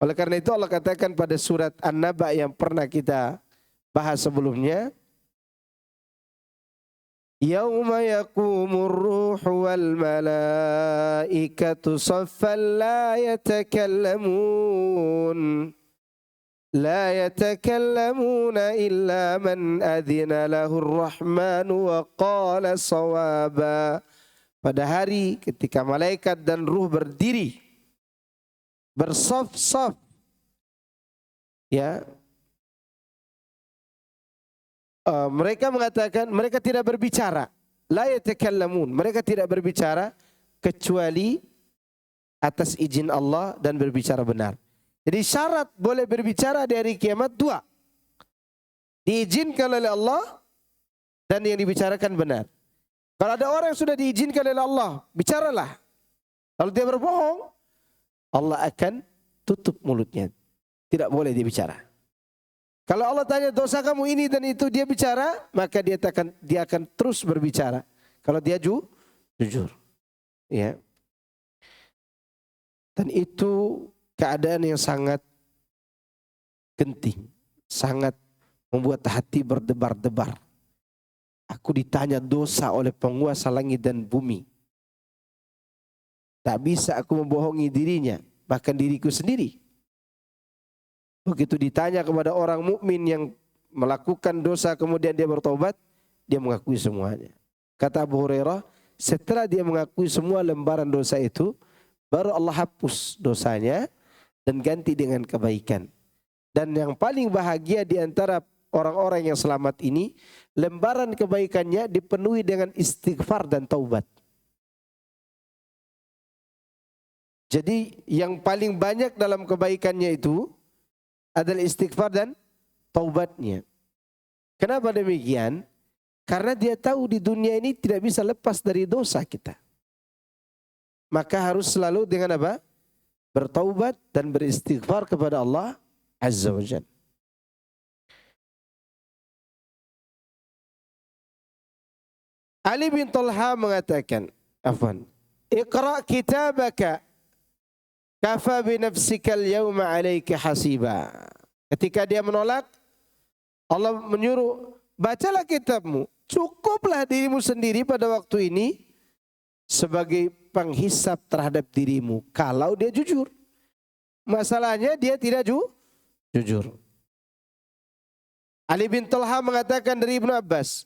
Speaker 1: Oleh karena itu Allah katakan pada surat An-Naba yang pernah kita bahas sebelumnya, Yauma yaqumur ruhu wal malaikatu saffan la yatakallamun. لا يتكلمون إلا من أذن له الرحمن وقال صوابا. Pada hari ketika malaikat dan ruh berdiri bersaf-saf, ya, mereka mengatakan mereka tidak berbicara. La yatakallamun, mereka tidak berbicara kecuali atas izin Allah dan berbicara benar. Jadi syarat boleh berbicara di hari kiamat dua. Diizinkan oleh Allah dan yang dibicarakan benar. Kalau ada orang yang sudah diizinkan oleh Allah, bicaralah. Kalau dia berbohong, Allah akan tutup mulutnya. Tidak boleh dia bicara. Kalau Allah tanya dosa kamu ini dan itu, dia bicara, maka dia akan terus berbicara. Kalau dia jujur. Ya. Dan itu keadaan yang sangat genting, sangat membuat hati berdebar-debar. Aku ditanya dosa oleh penguasa langit dan bumi. Tak bisa aku membohongi dirinya, bahkan diriku sendiri. Begitu ditanya kepada orang mukmin yang melakukan dosa kemudian dia bertobat, dia mengakui semuanya. Kata Abu Hurairah, setelah dia mengakui semua lembaran dosa itu, baru Allah hapus dosanya dan ganti dengan kebaikan. Dan yang paling bahagia di antara orang-orang yang selamat ini, lembaran kebaikannya dipenuhi dengan istighfar dan taubat. Jadi yang paling banyak dalam kebaikannya itu adalah istighfar dan taubatnya. Kenapa demikian? Karena dia tahu di dunia ini tidak bisa lepas dari dosa kita. Maka harus selalu dengan apa? Bertaubat dan beristighfar kepada Allah Azza wa Jalla. Ali bin Talha mengatakan, Iqra kitabaka kafa bi nafsika al-yawma 'alaika hasiba. Ketika dia menolak, Allah menyuruh, bacalah kitabmu, cukuplah dirimu sendiri pada waktu ini sebagai penghisap terhadap dirimu kalau dia jujur. Masalahnya dia tidak jujur. Ali bin Talha mengatakan dari Ibnu Abbas,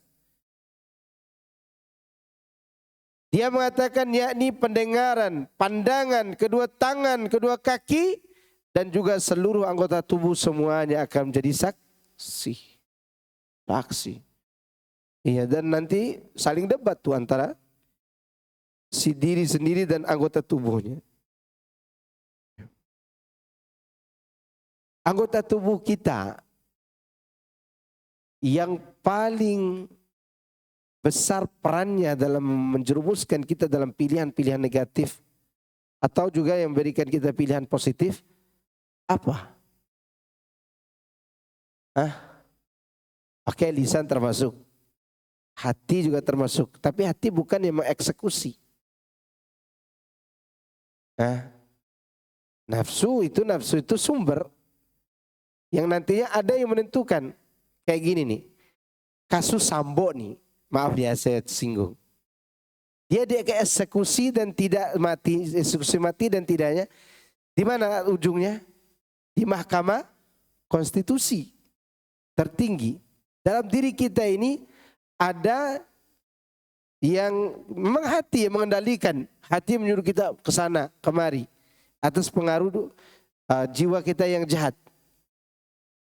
Speaker 1: dia mengatakan yakni pendengaran, pandangan, kedua tangan, kedua kaki dan juga seluruh anggota tubuh semuanya akan menjadi saksi. Iya, dan nanti saling debat tuh antara si diri sendiri dan anggota tubuhnya. Anggota tubuh kita yang paling besar perannya dalam menjerumuskan kita dalam pilihan-pilihan negatif atau juga yang memberikan kita pilihan positif apa? Oke, lisan termasuk, hati juga termasuk, tapi hati bukan yang mengeksekusi. Nafsu itu sumber yang nantinya ada yang menentukan. Kayak gini nih, kasus Sambo nih, maaf ya saya singgung. Dia eksekusi dan tidak mati, eksekusi mati dan tidaknya. Di mana ujungnya? Di Mahkamah Konstitusi tertinggi. Dalam diri kita ini ada yang memang hati yang mengendalikan. Hati menyuruh kita ke sana, kemari. Atas pengaruh jiwa kita yang jahat.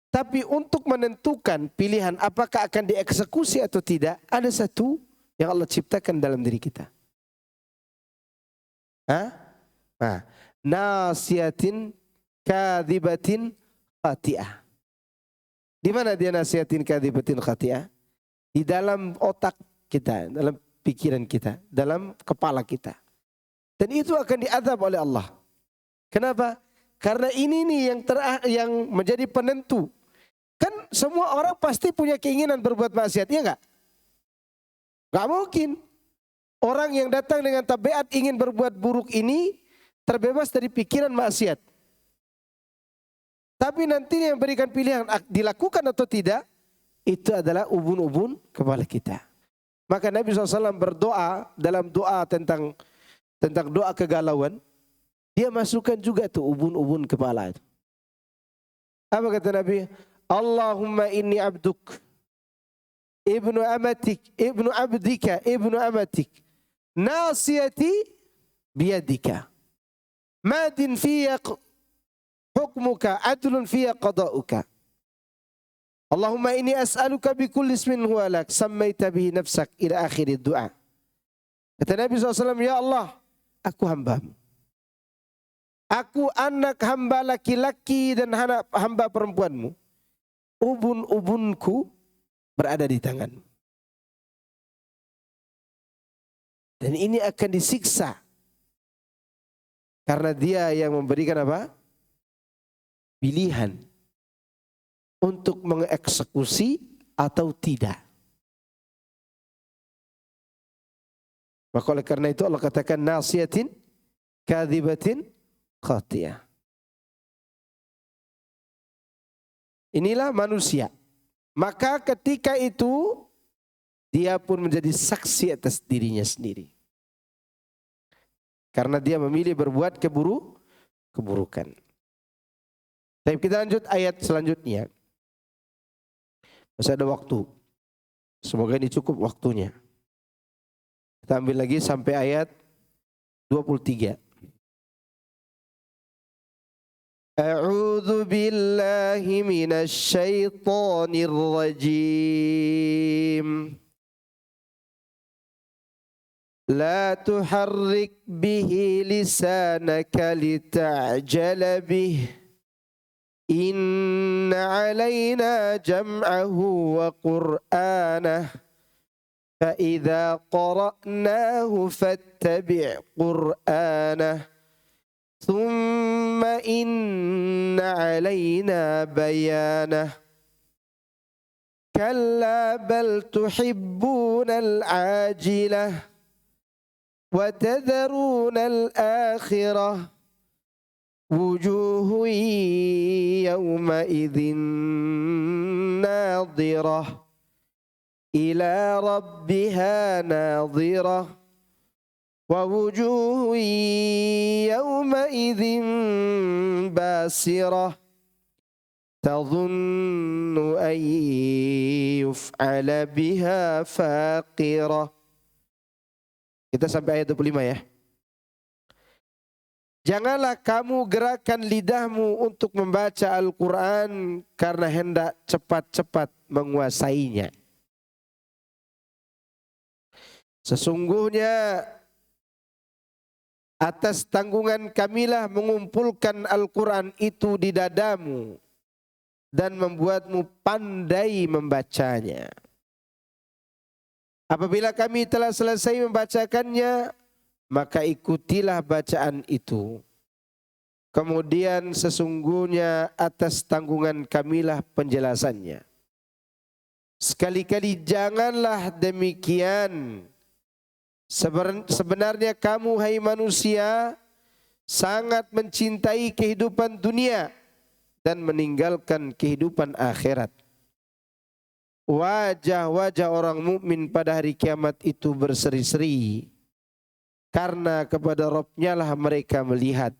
Speaker 1: Tapi untuk menentukan pilihan apakah akan dieksekusi atau tidak, ada satu yang Allah ciptakan dalam diri kita. Nasiyatin kadhibatin khati'ah. Di mana dia nasiyatin kadhibatin khati'ah? Di dalam otak kita, dalam pikiran kita, dalam kepala kita. Dan itu akan diazab oleh Allah. Kenapa? Karena ini nih yang menjadi penentu. Kan semua orang pasti punya keinginan berbuat maksiat, ya enggak? Enggak mungkin. Orang yang datang dengan tabiat ingin berbuat buruk ini terbebas dari pikiran maksiat. Tapi nanti yang berikan pilihan dilakukan atau tidak, itu adalah ubun-ubun kepala kita. Maka Nabi SAW berdoa dalam doa tentang doa kegalauan, dia masukkan juga tuh ubun-ubun kepala itu. Apa kata Nabi? Allahumma inni abduk, ibnu amatik, ibnu abdika, ibnu amatik, nasiyati biyadika, madin fiyya hukmuka, adlun fiyya qada'uka. Allahumma inni as'aluka bi kulli ismin huwa lak, sammaita bihi nafsak, ila akhir doa. Kata Nabi SAW, ya Allah, aku hambamu. Aku anak hamba laki-laki dan hamba perempuanmu. Ubun-ubunku berada di tanganmu. Dan ini akan disiksa. Karena dia yang memberikan apa? Pilihan. Untuk mengeksekusi atau tidak. Maka oleh karena itu Allah katakan nasiyatin kadhibatin khati'ah. Inilah manusia. Maka ketika itu dia pun menjadi saksi atas dirinya sendiri. Karena dia memilih berbuat keburukan. Tapi kita lanjut ayat selanjutnya. Masih ada waktu. Semoga ini cukup waktunya. Kita ambil lagi sampai ayat 23. A'udzu billahi minasy syaithanir rajim. La tuharrik bihi lisanaka lita'jala bihi. Inna 'alaina jam'ahu wa qur'anah. Fa idza qara'nahu fattabi' qur'anah. ثم إن علينا بيانه كلا بل تحبون العاجلة وتذرون الآخرة وجوه يومئذ ناظرة إلى ربها ناظرة ووجوه يومئذ باسرة تظن أن يفعل بها فاقرة. Kita sampai ayat 25 ya. Janganlah kamu gerakkan lidahmu untuk membaca Al-Quran karena hendak cepat-cepat menguasainya. Sesungguhnya atas tanggungan kamilah mengumpulkan Al-Quran itu di dadamu dan membuatmu pandai membacanya. Apabila kami telah selesai membacakannya, maka ikutilah bacaan itu. Kemudian sesungguhnya atas tanggungan kamilah penjelasannya. Sekali-kali janganlah demikian. Sebenarnya kamu, hai manusia, sangat mencintai kehidupan dunia dan meninggalkan kehidupan akhirat. Wajah-wajah orang mukmin pada hari kiamat itu berseri-seri, karena kepada Rabb-Nya lah mereka melihat.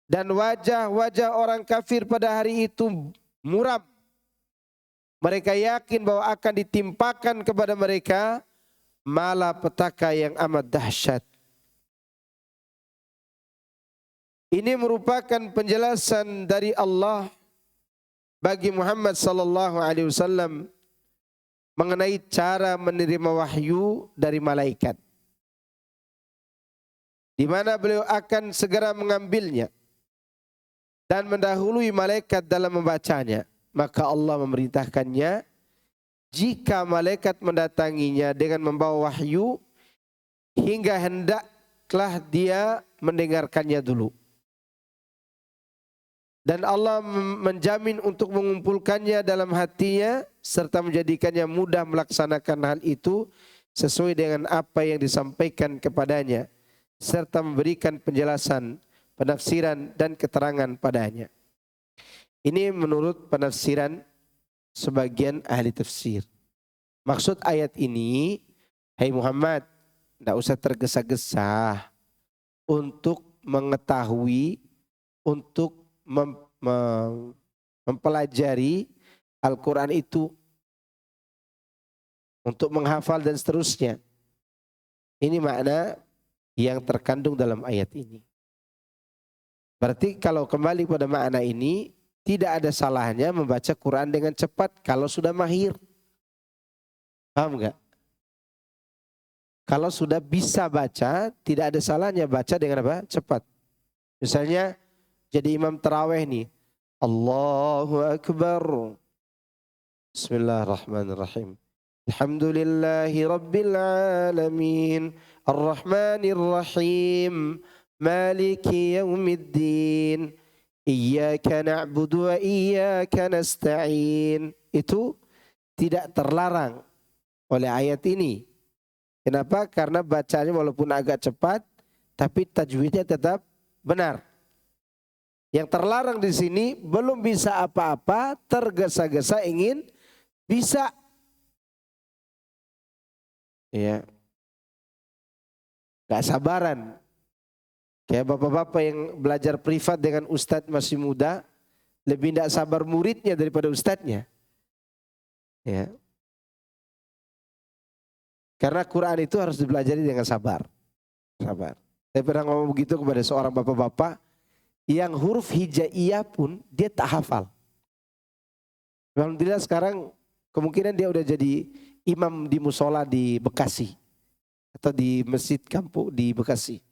Speaker 1: Dan wajah-wajah orang kafir pada hari itu muram. Mereka yakin bahwa akan ditimpakan kepada mereka malapetaka yang amat dahsyat. Ini merupakan penjelasan dari Allah bagi Muhammad sallallahu alaihi wasallam mengenai cara menerima wahyu dari malaikat, di mana beliau akan segera mengambilnya dan mendahului malaikat dalam membacanya. Maka Allah memerintahkannya, jika malaikat mendatanginya dengan membawa wahyu, hingga hendaklah dia mendengarkannya dulu. Dan Allah menjamin untuk mengumpulkannya dalam hatinya serta menjadikannya mudah melaksanakan hal itu sesuai dengan apa yang disampaikan kepadanya, serta memberikan penjelasan, penafsiran dan keterangan padanya. Ini menurut penafsiran sebagian ahli tafsir. Maksud ayat ini, hai Muhammad, tidak usah tergesa-gesa untuk mengetahui, untuk mempelajari Al-Quran itu, untuk menghafal dan seterusnya. Ini makna yang terkandung dalam ayat ini. Berarti kalau kembali pada makna ini, tidak ada salahnya membaca Quran dengan cepat kalau sudah mahir. Paham enggak? Kalau sudah bisa baca, tidak ada salahnya baca dengan apa? Cepat. Misalnya jadi imam tarawih nih. Allahu Akbar. Bismillahirrahmanirrahim. Alhamdulillahi Rabbil Alamin. Ar-Rahmanir Rahim. Maliki Yaumiddin. Iyyaka na'budu wa iyyaka nasta'in. Itu tidak terlarang oleh ayat ini. Kenapa? Karena bacanya walaupun agak cepat, tapi tajwidnya tetap benar. Yang terlarang di sini belum bisa apa-apa, tergesa-gesa ingin bisa. Ya. Gak sabaran. Kayak bapak-bapak yang belajar privat dengan ustadz masih muda, lebih tidak sabar muridnya daripada ustadznya. Ya. Karena Quran itu harus dipelajari dengan sabar. Sabar. Saya pernah ngomong begitu kepada seorang bapak-bapak yang huruf hijaiyah pun dia tak hafal. Alhamdulillah sekarang kemungkinan dia udah jadi imam di musola di Bekasi atau di masjid kampung di Bekasi.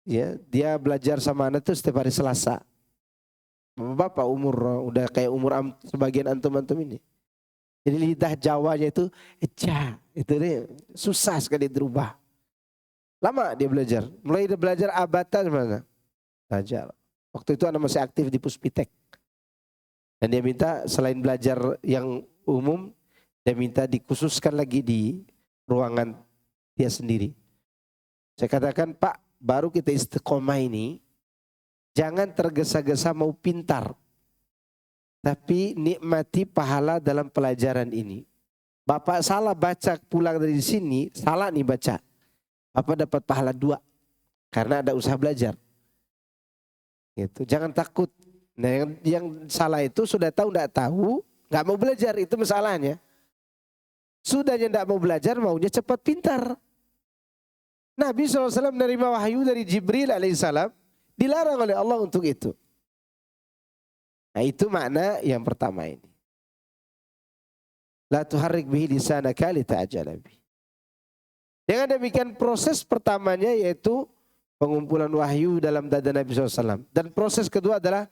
Speaker 1: Ya, dia belajar sama anak itu setiap hari Selasa. Bapak umur udah kayak umur sebagian antum-antum ini. Jadi lidah Jawanya itu itu deh susah sekali dirubah. Lama dia belajar. Mulai dia belajar abata mana? Belajar. Waktu itu anak masih aktif di Puspitek. Dan dia minta selain belajar yang umum, dia minta dikhususkan lagi di ruangan dia sendiri. Saya katakan, Pak, baru kita istiqomah ini, jangan tergesa-gesa mau pintar. Tapi nikmati pahala dalam pelajaran ini. Bapak salah baca pulang dari sini, salah nih baca. Bapak dapat pahala 2. Karena ada usaha belajar. Gitu. Jangan takut. Nah, yang salah itu sudah tahu, tidak tahu, nggak mau belajar, itu masalahnya. Sudahnya tidak mau belajar, maunya cepat pintar. Nabi SAW menerima wahyu dari Jibril alaihissalam, dilarang oleh Allah untuk itu. Nah itu makna yang pertama ini. La tuharrik bihi lisanaka lita'jala bihi. Dengan demikian proses pertamanya yaitu pengumpulan wahyu dalam dada Nabi SAW. Dan proses kedua adalah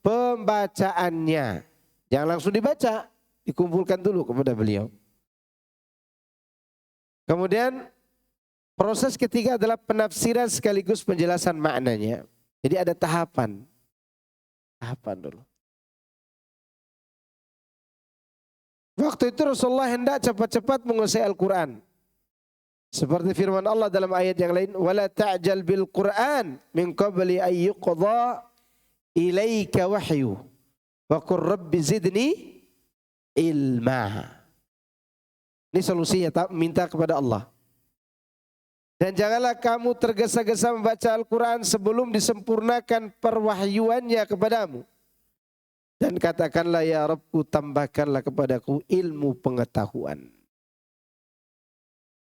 Speaker 1: pembacaannya. Jangan langsung dibaca, dikumpulkan dulu kepada beliau. Kemudian proses ketiga adalah penafsiran sekaligus penjelasan maknanya. Jadi ada tahapan. Tahapan dulu. Waktu itu Rasulullah hendak cepat-cepat menguasai Al-Quran. Seperti firman Allah dalam ayat yang lain, "Wala ta'jal bil Qur'an min qabli an yuqdha ilaika wahyu. Wa qur rabbi zidni ilma." Ini solusinya, minta kepada Allah. Dan janganlah kamu tergesa-gesa membaca Al-Quran sebelum disempurnakan perwahyuannya kepadamu. Dan katakanlah, ya Rabbku, tambahkanlah kepadaku ilmu pengetahuan.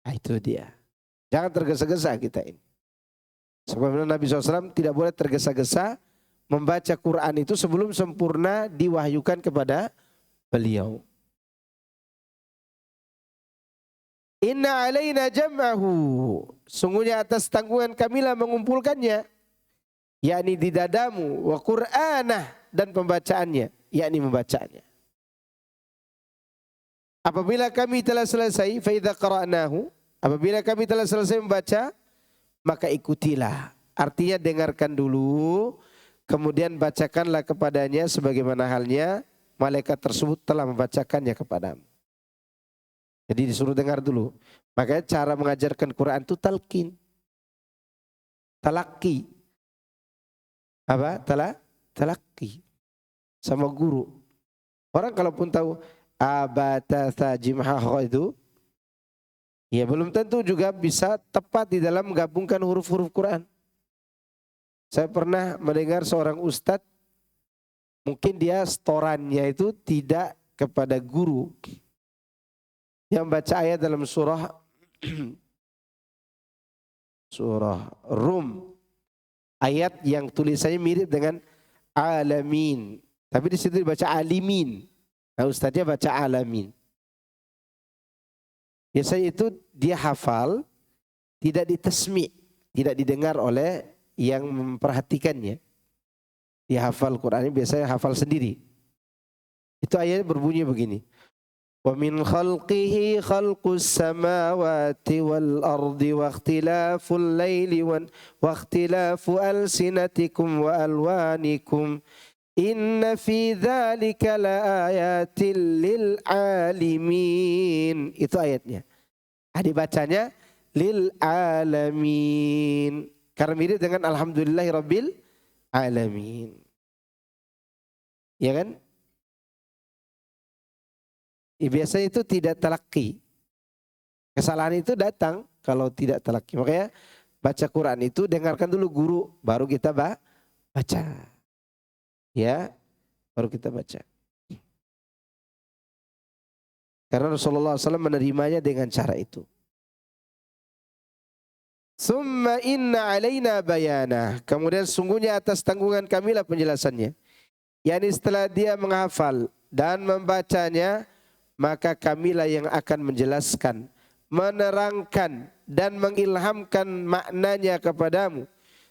Speaker 1: Nah, itu dia. Jangan tergesa-gesa kita ini. Sebagaimana Nabi SAW tidak boleh tergesa-gesa membaca Quran itu sebelum sempurna diwahyukan kepada beliau. Inna alaina jam'ahu. Sungguhnya atas tanggungan kamilah mengumpulkannya. Yakni di dadamu. Wa Qur'anah. Dan pembacaannya. Yakni membacanya. Apabila kami telah selesai. Fa'idha qara'nahu. Apabila kami telah selesai membaca. Maka ikutilah. Artinya dengarkan dulu. Kemudian bacakanlah kepadanya. Sebagaimana halnya. Malaikat tersebut telah membacakannya kepadamu. Jadi disuruh dengar dulu. Makanya cara mengajarkan Quran itu talqin. Talaki. Apa? Talaki. Sama guru. Orang kalaupun tahu abatasa jimhah itu, ya belum tentu juga bisa tepat di dalam menggabungkan huruf-huruf Quran. Saya pernah mendengar seorang ustadz, mungkin dia setorannya itu tidak kepada guru. Yang baca ayat dalam surah Rum, ayat yang tulisannya mirip dengan alamin, tapi di situ dibaca alimin. Nah, ustadznya baca alamin. Biasanya itu dia hafal, tidak ditasmi', tidak didengar oleh yang memperhatikannya. Dia hafal Qurannya, biasanya hafal sendiri. Itu ayatnya berbunyi begini. وَمِنْ خَلْقِهِ خَلْقُ السَّمَاوَاتِ وَالْأَرْضِ وَاخْتِلَافُ اللَّيْلِ وَاخْتِلَافُ أَلْسِنَتِكُمْ وَأَلْوَانِكُمْ إِنَّ فِي ذَلِكَ لَآيَاتٍ لِلْعَالِمِينَ. Itu ayatnya. Dibacanya lil-alamin. Karena mirip dengan alhamdulillahi rabbil alamin. Ya kan? Biasanya itu tidak talaki. Kesalahan itu datang kalau tidak talaki. Makanya baca Quran itu dengarkan dulu guru, baru kita baca. Ya, baru kita baca. Karena Rasulullah SAW menerimanya dengan cara itu. Summa inna alaina bayana. Kemudian sungguhnya atas tanggungan kamilah penjelasannya. Yani setelah dia menghafal dan membacanya, maka kamilah yang akan menjelaskan, menerangkan dan mengilhamkan maknanya kepadamu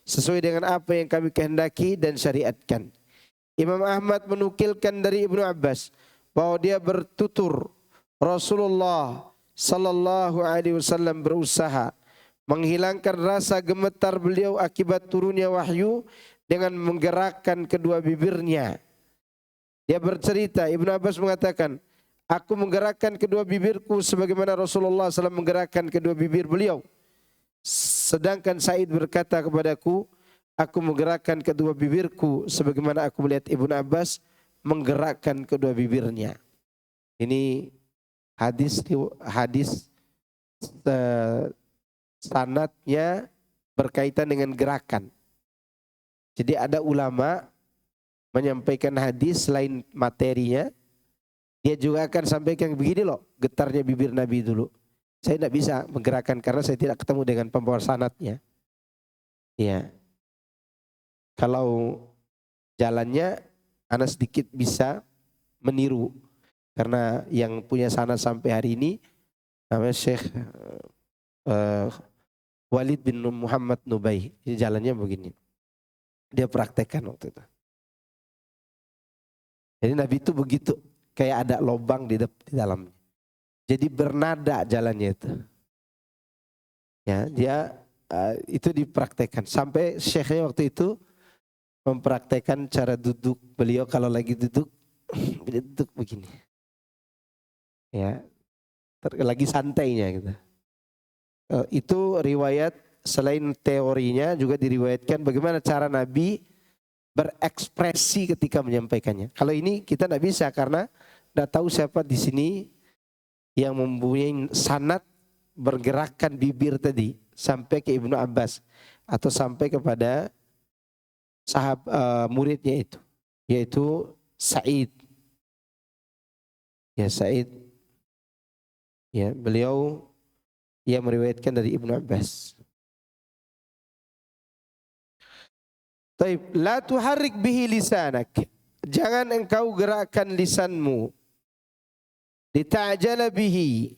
Speaker 1: sesuai dengan apa yang kami kehendaki dan syariatkan. Imam Ahmad menukilkan dari Ibnu Abbas bahwa dia bertutur Rasulullah sallallahu alaihi wasallam berusaha menghilangkan rasa gemetar beliau akibat turunnya wahyu dengan menggerakkan kedua bibirnya. Dia bercerita, Ibnu Abbas mengatakan, aku menggerakkan kedua bibirku sebagaimana Rasulullah SAW menggerakkan kedua bibir beliau. Sedangkan Sa'id berkata kepadaku, aku menggerakkan kedua bibirku sebagaimana aku melihat Ibnu Abbas menggerakkan kedua bibirnya. Ini hadis sanadnya berkaitan dengan gerakan. Jadi ada ulama menyampaikan hadis selain materinya, dia juga akan sampaikan begini loh, getarnya bibir Nabi dulu. Saya tidak bisa menggerakkan karena saya tidak ketemu dengan pembawa sanadnya. Ya. Kalau jalannya, Anda sedikit bisa meniru. Karena yang punya sanad sampai hari ini, namanya Syekh Walid bin Muhammad Nubai. Jadi jalannya begini. Dia praktekkan waktu itu. Jadi Nabi itu begitu, kayak ada lubang di dalamnya. Jadi bernada jalannya itu. Ya, dia itu dipraktekkan. Sampai syekhnya waktu itu mempraktekkan cara duduk beliau kalau lagi duduk, beliau duduk begini. Ya, lagi santainya gitu. Itu riwayat, selain teorinya juga diriwayatkan bagaimana cara Nabi berekspresi ketika menyampaikannya. Kalau ini kita tidak bisa karena tidak tahu siapa di sini yang mempunyai sanad bergerakkan bibir tadi sampai ke Ibnu Abbas atau sampai kepada muridnya itu, yaitu Sa'id. Ya, Sa'id. Ya, beliau yang meriwayatkan dari Ibnu Abbas. Taib, la tuharrik bihi lisanak. Jangan engkau gerakkan lisanmu. Lita'jala bihi.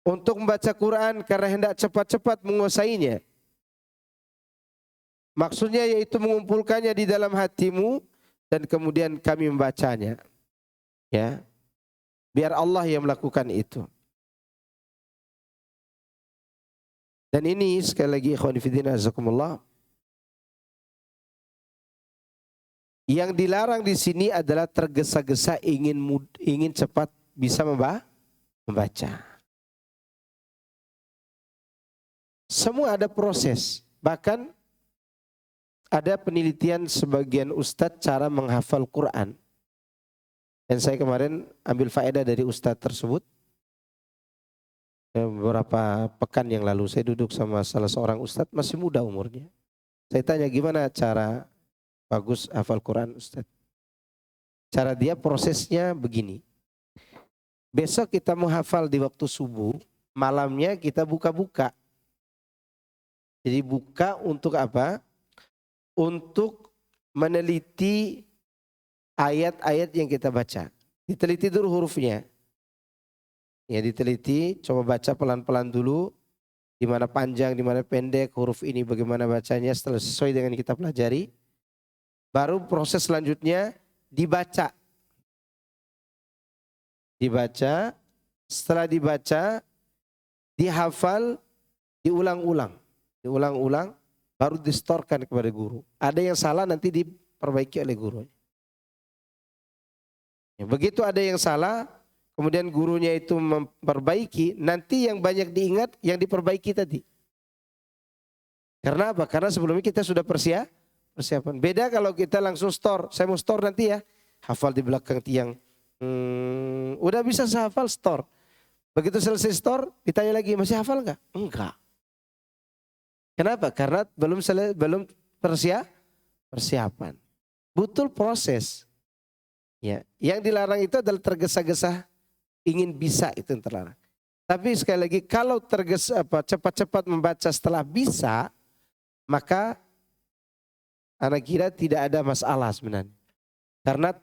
Speaker 1: Untuk membaca Quran karena hendak cepat-cepat menguasainya. Maksudnya yaitu mengumpulkannya di dalam hatimu dan kemudian kami membacanya. Ya. Biar Allah yang melakukan itu. Dan ini sekali lagi ikhwan fillah azakumullah, yang dilarang di sini adalah tergesa-gesa ingin cepat bisa membaca. Semua ada proses. Bahkan ada penelitian sebagian ustadz cara menghafal Quran. Dan saya kemarin ambil faedah dari ustadz tersebut. Beberapa pekan yang lalu saya duduk sama salah seorang ustadz masih muda umurnya. Saya tanya gimana cara bagus hafal Quran ustadz. Cara dia prosesnya begini. Besok kita mau hafal di waktu subuh, malamnya kita buka-buka. Jadi buka untuk apa? Untuk meneliti ayat-ayat yang kita baca. Diteliti dulu hurufnya. Ya diteliti, coba baca pelan-pelan dulu. Di mana panjang, di mana pendek, huruf ini bagaimana bacanya setelah sesuai dengan yang kita pelajari. Baru proses selanjutnya dibaca. Dibaca, setelah dibaca, dihafal, diulang-ulang. Diulang-ulang, baru distorkan kepada guru. Ada yang salah nanti diperbaiki oleh guru. Ya, begitu ada yang salah, kemudian gurunya itu memperbaiki, nanti yang banyak diingat yang diperbaiki tadi. Karena apa? Karena sebelumnya kita sudah persiapan. Beda kalau kita langsung store, saya mau store nanti ya, hafal di belakang tiang. Udah bisa saya hafal store. Begitu selesai store, ditanya lagi masih hafal enggak? Enggak. Kenapa? Karena belum persiapan. Butuh proses. Ya, yang dilarang itu adalah tergesa-gesa ingin bisa, itu yang terlarang. Tapi sekali lagi kalau cepat-cepat membaca setelah bisa, maka anak kira tidak ada masalah sebenarnya. Karena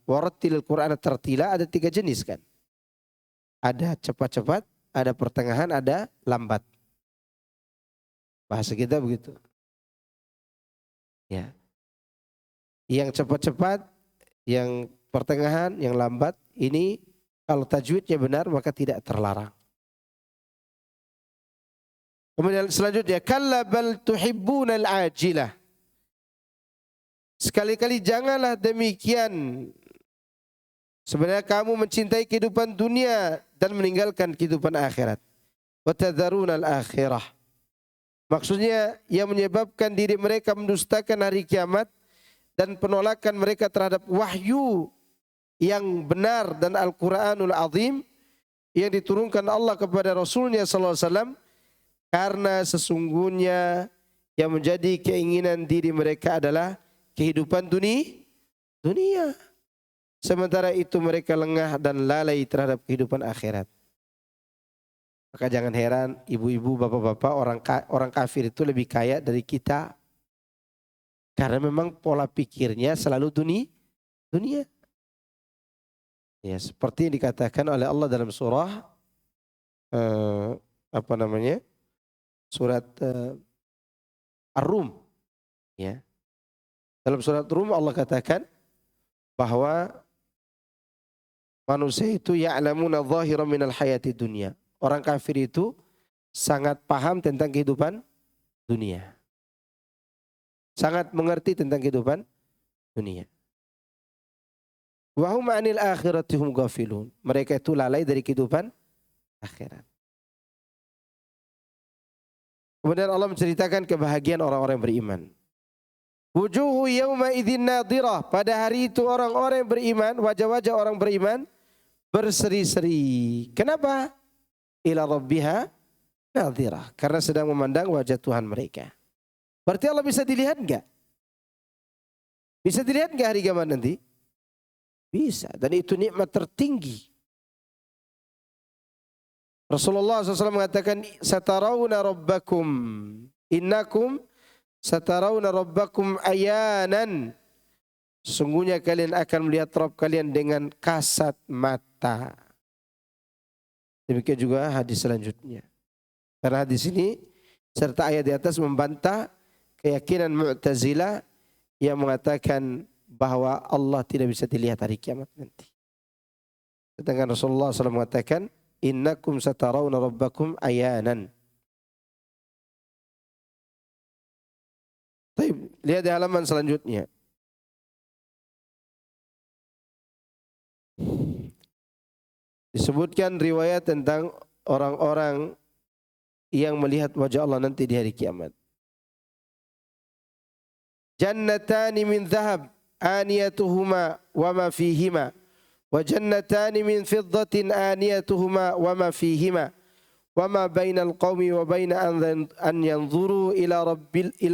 Speaker 1: warattilil Qur'ana tartila ada 3 jenis kan. Ada cepat-cepat, ada pertengahan, ada lambat. Bahasa kita begitu. Ya. Yang cepat-cepat, yang pertengahan, yang lambat, ini kalau tajwidnya benar maka tidak terlarang. Kemudian selanjutnya, kalla bal tuhibbunal ajilah. Sekali-kali janganlah demikian. Sebenarnya kamu mencintai kehidupan dunia dan meninggalkan kehidupan akhirat. Wa tadharunal akhirah. Maksudnya yang menyebabkan diri mereka mendustakan hari kiamat dan penolakan mereka terhadap wahyu yang benar dan Al-Quranul Azim yang diturunkan Allah kepada Rasulnya SAW, karena sesungguhnya yang menjadi keinginan diri mereka adalah kehidupan dunia. Sementara itu mereka lengah dan lalai terhadap kehidupan akhirat. Maka jangan heran ibu-ibu, bapak-bapak, orang kafir itu lebih kaya dari kita. Karena memang pola pikirnya selalu dunia. Ya, seperti yang dikatakan oleh Allah dalam surah surat Ar-Rum. Ya. Dalam surat Rum Allah katakan bahwa manusia itu ya'lamuna dhahiran minal hayati dunia. Orang kafir itu sangat paham tentang kehidupan dunia. Sangat mengerti tentang kehidupan dunia. Wa hum 'anil akhirati hum ghafilun. Mereka itu lalai dari kehidupan akhirat. Kemudian Allah menceritakan kebahagiaan orang-orang yang beriman. Wujuhu yawma idzin nadhirah. Pada hari itu orang-orang yang beriman, wajah-wajah orang beriman berseri-seri. Kenapa? Ila rabbiha nadhirah. Karena sedang memandang wajah Tuhan mereka. Berarti Allah bisa dilihat enggak? Bisa dilihat enggak hari kiamat nanti? Bisa. Dan itu nikmat tertinggi. Rasulullah SAW mengatakan, Satarawna rabbakum. Innakum satarawna rabbakum ayanan. Sungguhnya kalian akan melihat Rabb kalian dengan kasat mata. Demikian juga hadis selanjutnya. Karena hadis ini serta ayat di atas membantah keyakinan Mu'tazilah yang mengatakan bahwa Allah tidak bisa dilihat hari kiamat nanti. Sedangkan Rasulullah SAW mengatakan, Innakum satarawna rabbakum ayanan. Lihat di halaman selanjutnya. Disebutkan riwayat tentang orang-orang yang melihat wajah Allah nanti di hari kiamat. Jannatani min dhahab aniyatuhuma wa ma fihima. Wa jannatani min fiddatin aniyatuhuma wa ma fihima. Wa ma bainal qaumi wa baina an yanzuru ila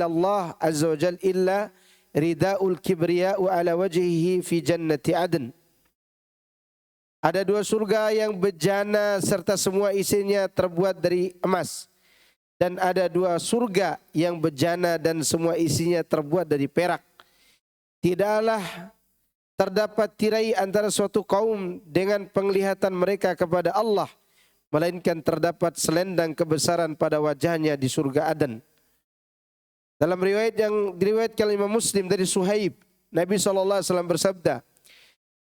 Speaker 1: Allah azza wa jal illa ridaul kibriya'u ala wajhihi fi jannati adn. Ada dua surga yang bejana serta semua isinya terbuat dari emas. Dan ada dua surga yang bejana dan semua isinya terbuat dari perak. Tidaklah terdapat tirai antara suatu kaum dengan penglihatan mereka kepada Allah, melainkan terdapat selendang kebesaran pada wajahnya di surga Aden. Dalam riwayat yang diriwayatkan Imam Muslim dari Suhaib, Nabi SAW bersabda,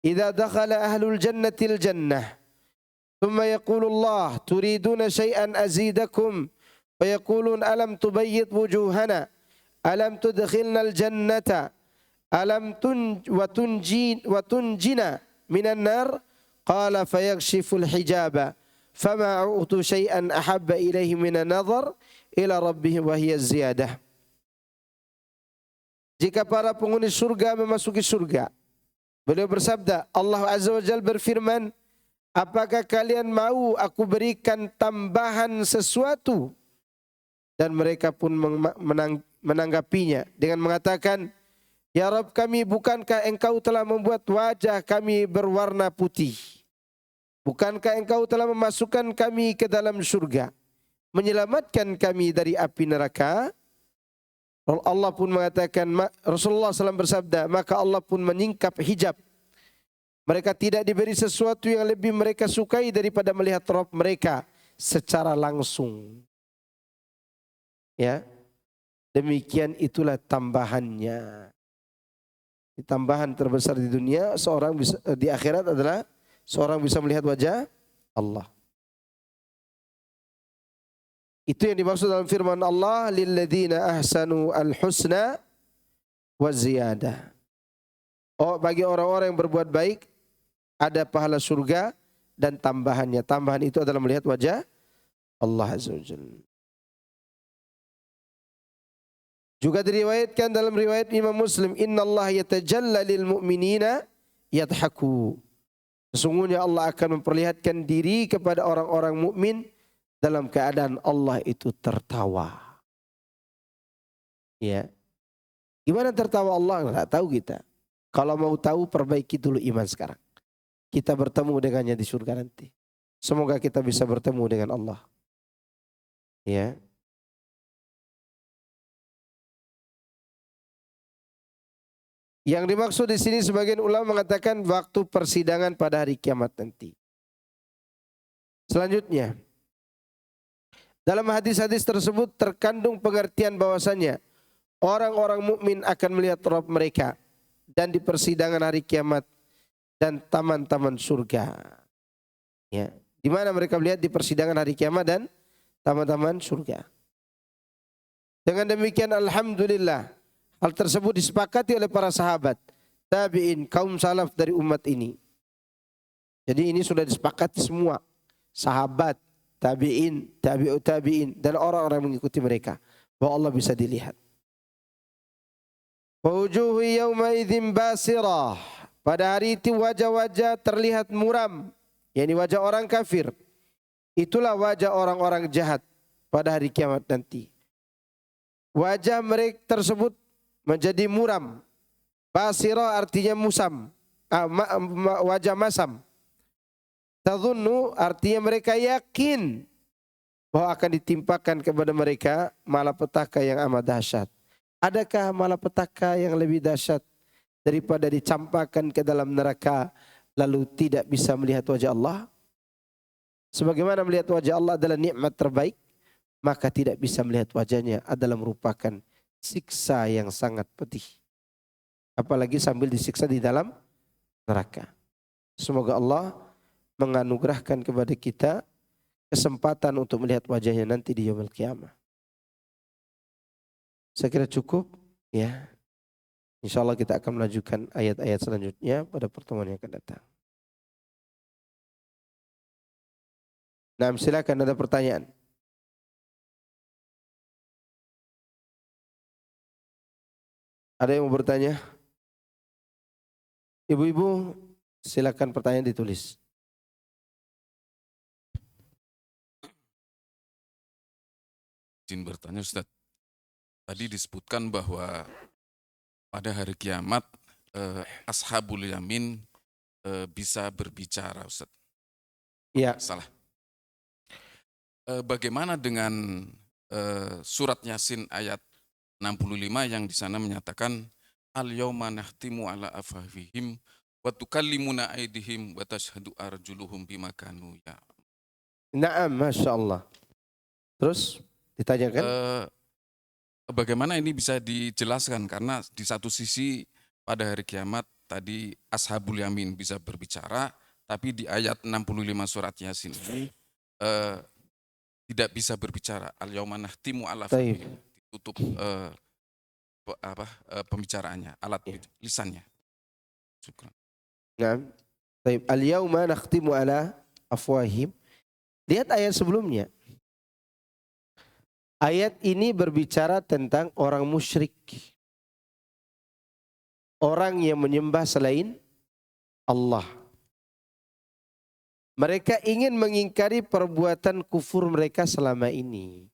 Speaker 1: "Idza dakhala ahlul jannatil jannah, thumma yaqulu Allah, turiduna syai'an azidakum, fa yaqulun alam tubayyid wujuhana, alam tudkhilnal jannata, alam tunjina minan nar, qala fayakshiful hijaba, fama u'tu syai'an ahabba ilaihi minan nazar ila rabbihim wa hiya ziyadah." Jika para penghuni surga memasuki surga, beliau bersabda, Allah Azza wa Jalla berfirman, apakah kalian mau aku berikan tambahan sesuatu? Dan mereka pun menanggapinya dengan mengatakan, ya Rabb kami, bukankah engkau telah membuat wajah kami berwarna putih? Bukankah engkau telah memasukkan kami ke dalam surga, menyelamatkan kami dari api neraka? Allah pun mengatakan, Rasulullah SAW bersabda, maka Allah pun menyingkap hijab. Mereka tidak diberi sesuatu yang lebih mereka sukai daripada melihat Rabb mereka secara langsung. Ya, demikian itulah tambahannya. Tambahan terbesar di dunia seorang bisa, di akhirat adalah seorang bisa melihat wajah Allah. Itu yang dimaksud dalam firman Allah, lilladzina ahsanu al-husna wa ziyadah. Oh, bagi orang-orang yang berbuat baik ada pahala surga dan tambahannya. Tambahan itu adalah melihat wajah Allah Azza wa Jalla. Juga diriwayatkan dalam riwayat Imam Muslim, innallaha yatajalla lil mu'minina yadhaku. Sesungguhnya Allah akan memperlihatkan diri kepada orang-orang mukmin dalam keadaan Allah itu tertawa. Ya. Gimana tertawa Allah? Enggak tahu kita. Kalau mau tahu, perbaiki dulu iman sekarang. Kita bertemu dengannya di surga nanti. Semoga kita bisa bertemu dengan Allah. Ya. Yang dimaksud di sini sebagian ulama mengatakan waktu persidangan pada hari kiamat nanti. Selanjutnya, dalam hadis-hadis tersebut terkandung pengertian bahwasanya Orang-orang mukmin akan melihat Rabb mereka dan di persidangan hari kiamat dan taman-taman surga. Ya, di mana mereka melihat di persidangan hari kiamat dan taman-taman surga. Dengan demikian alhamdulillah hal tersebut disepakati oleh para sahabat, tabi'in, kaum salaf dari umat ini. Jadi ini sudah disepakati semua. Sahabat, tabi'in, tabi'ut tabi'in dan orang-orang yang mengikuti mereka bahwa Allah bisa dilihat. Wujuhu yawma idzin basirah. Pada hari itu wajah-wajah terlihat muram, yakni wajah orang kafir. Itulah wajah orang-orang jahat pada hari kiamat nanti. Wajah mereka tersebut menjadi muram. Basirah artinya musam, wajah masam. Tadhunnu artinya mereka yakin bahwa akan ditimpakan kepada mereka malapetaka yang amat dahsyat. Adakah malapetaka yang lebih dahsyat daripada dicampakkan ke dalam neraka lalu tidak bisa melihat wajah Allah? Sebagaimana melihat wajah Allah adalah nikmat terbaik, maka tidak bisa melihat wajahnya adalah merupakan siksa yang sangat pedih. Apalagi sambil disiksa di dalam neraka. Semoga Allah menganugerahkan kepada kita kesempatan untuk melihat wajahnya nanti di yaumul qiyamah. Saya kira cukup ya. InsyaAllah kita akan melanjutkan ayat-ayat selanjutnya pada pertemuan yang akan datang. Nah, silakan ada pertanyaan. Ada yang mau bertanya? Ibu-ibu, silakan pertanyaan ditulis.
Speaker 2: Izin bertanya Ustaz. Tadi disebutkan bahwa pada hari kiamat ashabul yamin bisa berbicara Ustaz.
Speaker 1: Iya.
Speaker 2: Salah. Bagaimana dengan surat Yasin ayat 65 yang di sana menyatakan al-yauma nahtimu ala afwahihim wa tukallimuna aydihim wa tashhadu arjuluhum bima kanu ya.
Speaker 1: Naam, masyaallah. Terus ditanyakan?
Speaker 2: Bagaimana ini bisa dijelaskan karena di satu sisi pada hari kiamat tadi ashabul yamin bisa berbicara, tapi di ayat 65 surat Yasin ini tidak bisa berbicara. Al-yauma nahtimu ala afwahihim, ditutup pembicaraannya, alat lisannya. Syukran.
Speaker 1: Nah, baik. Al-yauma nakhtimu ala afwahihim. Lihat ayat sebelumnya. Ayat ini berbicara tentang orang musyrik. Orang yang menyembah selain Allah. Mereka ingin mengingkari perbuatan kufur mereka selama ini.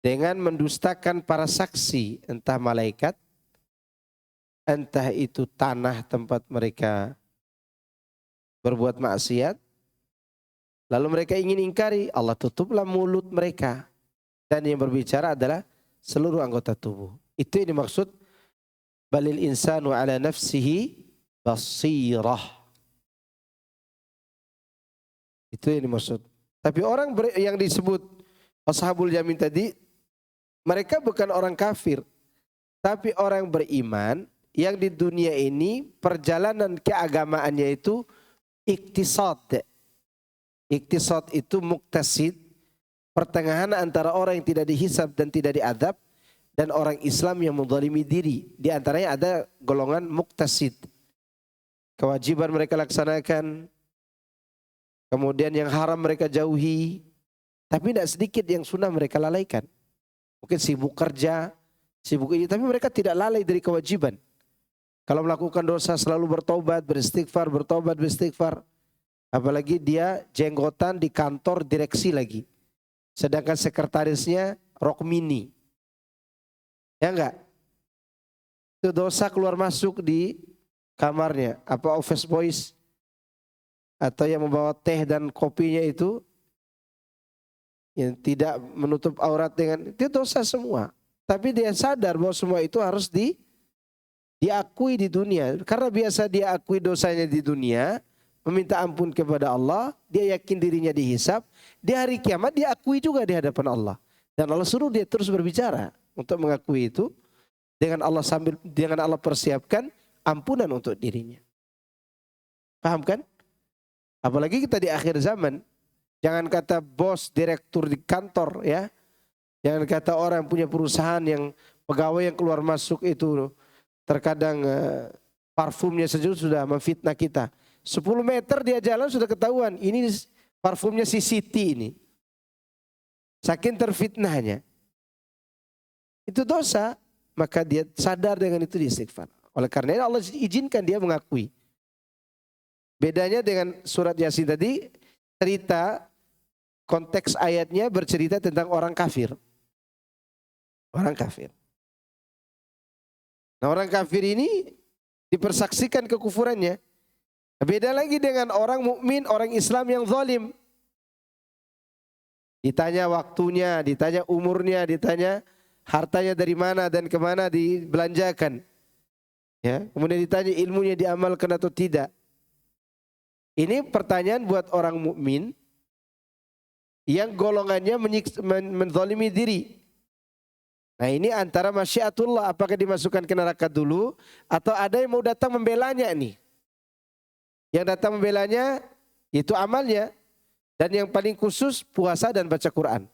Speaker 1: Dengan mendustakan para saksi, entah malaikat, entah itu tanah tempat mereka berbuat maksiat. Lalu mereka ingin ingkari, Allah tutuplah mulut mereka. Dan yang berbicara adalah seluruh anggota tubuh. Itu yang dimaksud, balil insanu ala nafsihi basirah. Itu yang dimaksud. Tapi orang yang disebut ashabul yamin tadi, mereka bukan orang kafir. Tapi orang beriman yang di dunia ini perjalanan keagamaannya itu iktisad. Iktisad itu muktasid, pertengahan antara orang yang tidak dihisab dan tidak diadab dan orang Islam yang menzalimi diri. Di antaranya ada golongan muktasid. Kewajiban mereka laksanakan, kemudian yang haram mereka jauhi, tapi tidak sedikit yang sunnah mereka lalaikan. Mungkin sibuk kerja, sibuk ini, tapi mereka tidak lalai dari kewajiban. Kalau melakukan dosa selalu bertobat, beristighfar, bertobat, beristighfar. Apalagi dia jenggotan di kantor direksi lagi. Sedangkan sekretarisnya rok mini. Ya enggak? Itu dosa keluar masuk di kamarnya. Apa office boys. Atau yang membawa teh dan kopinya itu. Yang tidak menutup aurat dengan. Itu dosa semua. Tapi dia sadar bahwa semua itu harus diakui di dunia. Karena biasa dia akui dosanya di dunia. Meminta ampun kepada Allah, dia yakin dirinya dihisab, di hari kiamat dia akui juga di hadapan Allah. Dan Allah suruh dia terus berbicara untuk mengakui itu dengan Allah persiapkan ampunan untuk dirinya. Paham kan? Apalagi kita di akhir zaman. Jangan kata bos, direktur di kantor ya. Jangan kata orang yang punya perusahaan yang pegawai yang keluar masuk itu terkadang parfumnya saja sudah memfitnah kita. 10 meter dia jalan sudah ketahuan. Ini parfumnya si Siti ini. Saking terfitnahnya. Itu dosa. Maka dia sadar dengan itu di istighfar. Oleh karena itu Allah izinkan dia mengakui. Bedanya dengan surat Yasin tadi, cerita konteks ayatnya bercerita tentang orang kafir. Orang kafir. Nah orang kafir ini dipersaksikan kekufurannya. Beda lagi dengan orang mukmin, orang Islam yang zalim. Ditanya waktunya, ditanya umurnya, ditanya hartanya dari mana dan kemana dibelanjakan. Ya, kemudian ditanya ilmunya diamalkan atau tidak. Ini pertanyaan buat orang mukmin yang golongannya menzalimi diri. Nah ini antara masyiatullah, apakah dimasukkan ke neraka dulu atau ada yang mau datang membelanya nih. Yang datang membelanya itu amalnya. Dan yang paling khusus puasa dan baca Quran.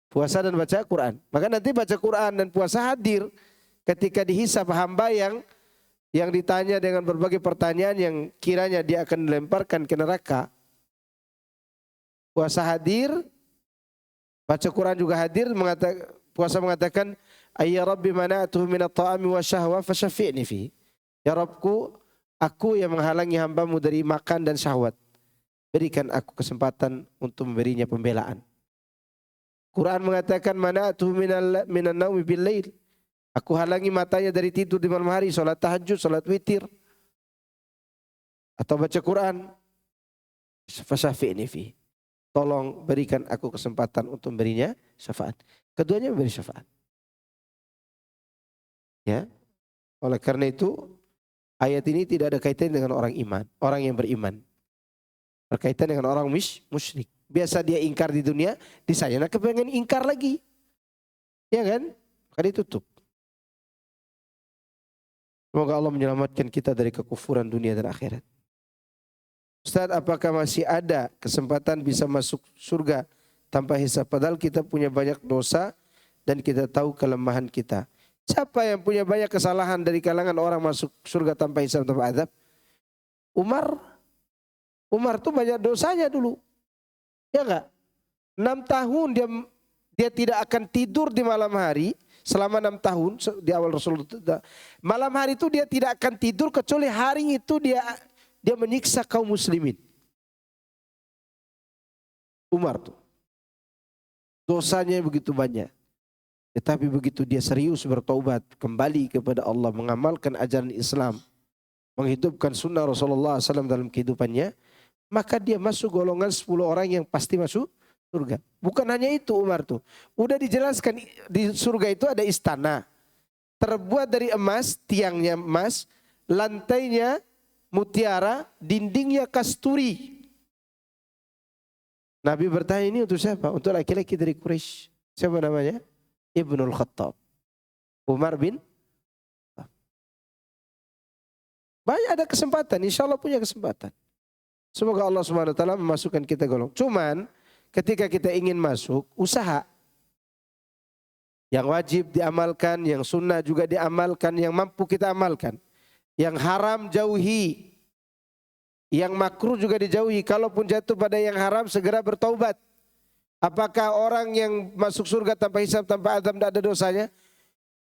Speaker 1: Puasa dan baca Quran. Maka nanti baca Quran dan puasa hadir ketika dihisab hamba yang ditanya dengan berbagai pertanyaan yang kiranya dia akan dilemparkan ke neraka. Puasa hadir, baca Quran juga hadir, puasa mengatakan, "Ayya Rabbi mana'tuhu minat ta'ami wa syahwa fasyafi'ni fi." Ya Rabbku, aku yang menghalangi hambamu dari makan dan syahwat. Berikan aku kesempatan untuk memberinya pembelaan. Quran mengatakan mana'tuhu minan naumi bil lail. Aku halangi matanya dari tidur di malam hari, salat tahajud, salat witir. Atau baca Quran. Fasyafi'ni fi. Tolong berikan aku kesempatan untuk memberinya syafaat. Keduanya memberi syafaat. Ya. Oleh karena itu ayat ini tidak ada kaitan dengan orang iman, orang yang beriman. Berkaitan dengan orang musyrik. Biasa dia ingkar di dunia, di sana kepengen ingkar lagi. Ya kan? Maka ditutup. Semoga Allah menyelamatkan kita dari kekufuran dunia dan akhirat. Ustaz, apakah masih ada kesempatan bisa masuk surga tanpa hisab? Padahal kita punya banyak dosa dan kita tahu kelemahan kita. Siapa yang punya banyak kesalahan dari kalangan orang masuk surga tanpa hisab, tanpa azab? Umar tuh banyak dosanya dulu. Ya enggak? 6 tahun dia tidak akan tidur di malam hari. Selama 6 tahun di awal Rasulullah. Malam hari itu dia tidak akan tidur kecuali hari itu dia menyiksa kaum muslimin. Umar tuh. Dosanya begitu banyak. Tetapi begitu dia serius bertaubat, kembali kepada Allah, mengamalkan ajaran Islam, menghidupkan sunnah Rasulullah SAW dalam kehidupannya, maka dia masuk golongan 10 orang yang pasti masuk surga. Bukan hanya itu Umar tuh. Udah dijelaskan di surga itu ada istana. Terbuat dari emas, tiangnya emas, lantainya mutiara, dindingnya kasturi. Nabi bertanya, ini untuk siapa? Untuk laki-laki dari Quraisy. Siapa namanya? Ibnul Khattab. Umar bin Khattab. Banyak ada kesempatan, insya Allah punya kesempatan. Semoga Allah SWT memasukkan kita golong. Cuman ketika kita ingin masuk, usaha. Yang wajib diamalkan, yang sunnah juga diamalkan, yang mampu kita amalkan. Yang haram jauhi. Yang makruh juga dijauhi. Kalaupun jatuh pada yang haram, segera bertaubat. Apakah orang yang masuk surga tanpa hisab, tanpa azab, tidak ada dosanya?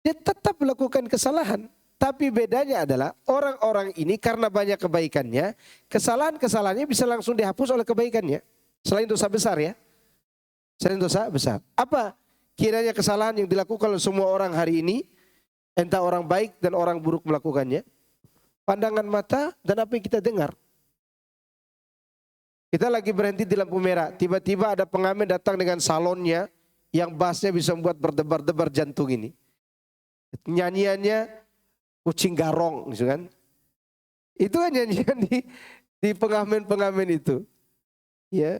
Speaker 1: Dia tetap melakukan kesalahan. Tapi bedanya adalah orang-orang ini karena banyak kebaikannya, kesalahan-kesalahannya bisa langsung dihapus oleh kebaikannya. Selain dosa besar ya. Selain dosa besar. Apa kiranya kesalahan yang dilakukan oleh semua orang hari ini, entah orang baik dan orang buruk melakukannya? Pandangan mata dan apa yang kita dengar. Kita lagi berhenti di lampu merah, tiba-tiba ada pengamen datang dengan salonnya yang bassnya bisa membuat berdebar-debar jantung ini. Nyanyiannya kucing garong gitu kan. Itu kan nyanyian di pengamen-pengamen itu. Ya.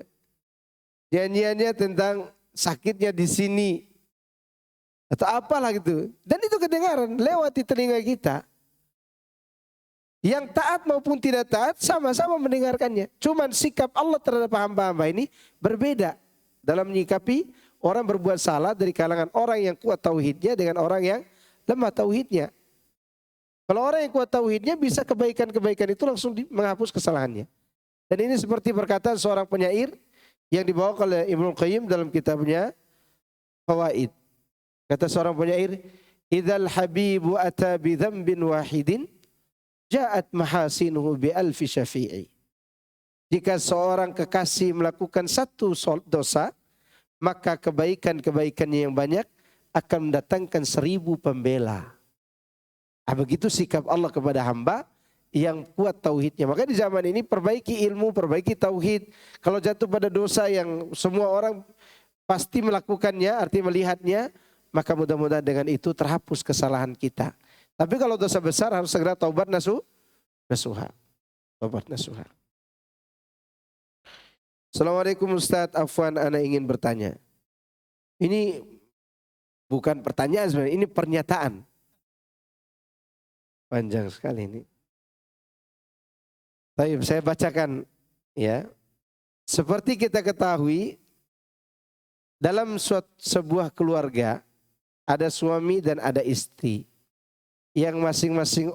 Speaker 1: Nyanyiannya tentang sakitnya di sini. Atau apalah gitu. Dan itu kedengaran lewat di telinga kita. Yang taat maupun tidak taat sama-sama mendengarkannya. Cuman sikap Allah terhadap hamba-hamba ini berbeda. Dalam menyikapi orang berbuat salah dari kalangan orang yang kuat tauhidnya dengan orang yang lemah tauhidnya. Kalau orang yang kuat tauhidnya bisa kebaikan-kebaikan itu langsung menghapus kesalahannya. Dan ini seperti perkataan seorang penyair yang dibawa oleh Ibnu Qayyim dalam kitabnya Fawaid. Kata seorang penyair, "Idzal habibu ata bi dzambin wahidin, ja'at mahasinuhu bi alfi syafi'i." Jika seorang kekasih melakukan satu dosa, maka kebaikan-kebaikannya yang banyak akan mendatangkan 1000 pembela. Begitu sikap Allah kepada hamba yang kuat tauhidnya. Maka di zaman ini perbaiki ilmu, perbaiki tauhid. Kalau jatuh pada dosa yang semua orang pasti melakukannya, artinya melihatnya, maka mudah-mudahan dengan itu terhapus kesalahan kita. Tapi kalau dosa besar harus segera taubat nasuha. Taubat nasuha. Assalamualaikum Ustaz, afwan ana ingin bertanya. Ini bukan pertanyaan sebenarnya, ini pernyataan. Panjang sekali ini. Baik, saya bacakan ya. Seperti kita ketahui, dalam sebuah keluarga ada suami dan ada istri. Yang masing-masing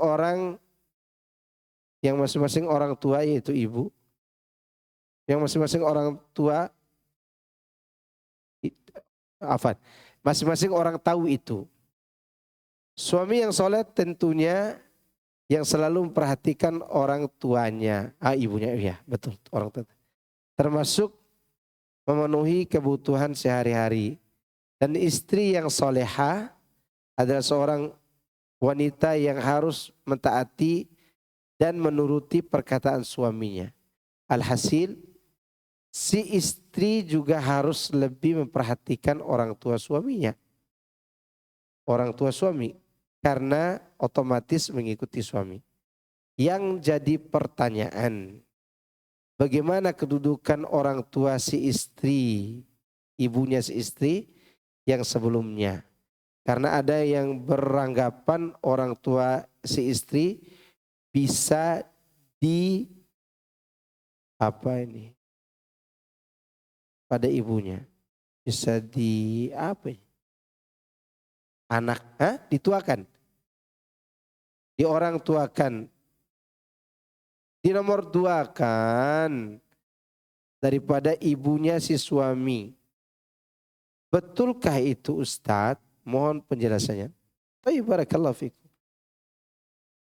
Speaker 1: orang tua yaitu ibu. Yang masing-masing orang tua, masing-masing orang tahu itu. Suami yang soleh tentunya yang selalu memperhatikan orang tuanya, ibunya, ya betul, orang tua. Termasuk memenuhi kebutuhan sehari-hari. Dan istri yang solehah adalah seorang wanita yang harus mentaati dan menuruti perkataan suaminya. Alhasil, si istri juga harus lebih memperhatikan orang tua suaminya. Orang tua suami, karena otomatis mengikuti suami. Yang jadi pertanyaan, bagaimana kedudukan orang tua si istri, ibunya si istri yang sebelumnya? Karena ada yang beranggapan orang tua si istri bisa pada ibunya, bisa dituakan, di orang tuakan, dinomor duakan daripada ibunya si suami. Betulkah itu Ustadz? Mohon penjelasannya. Barakallahu fikum.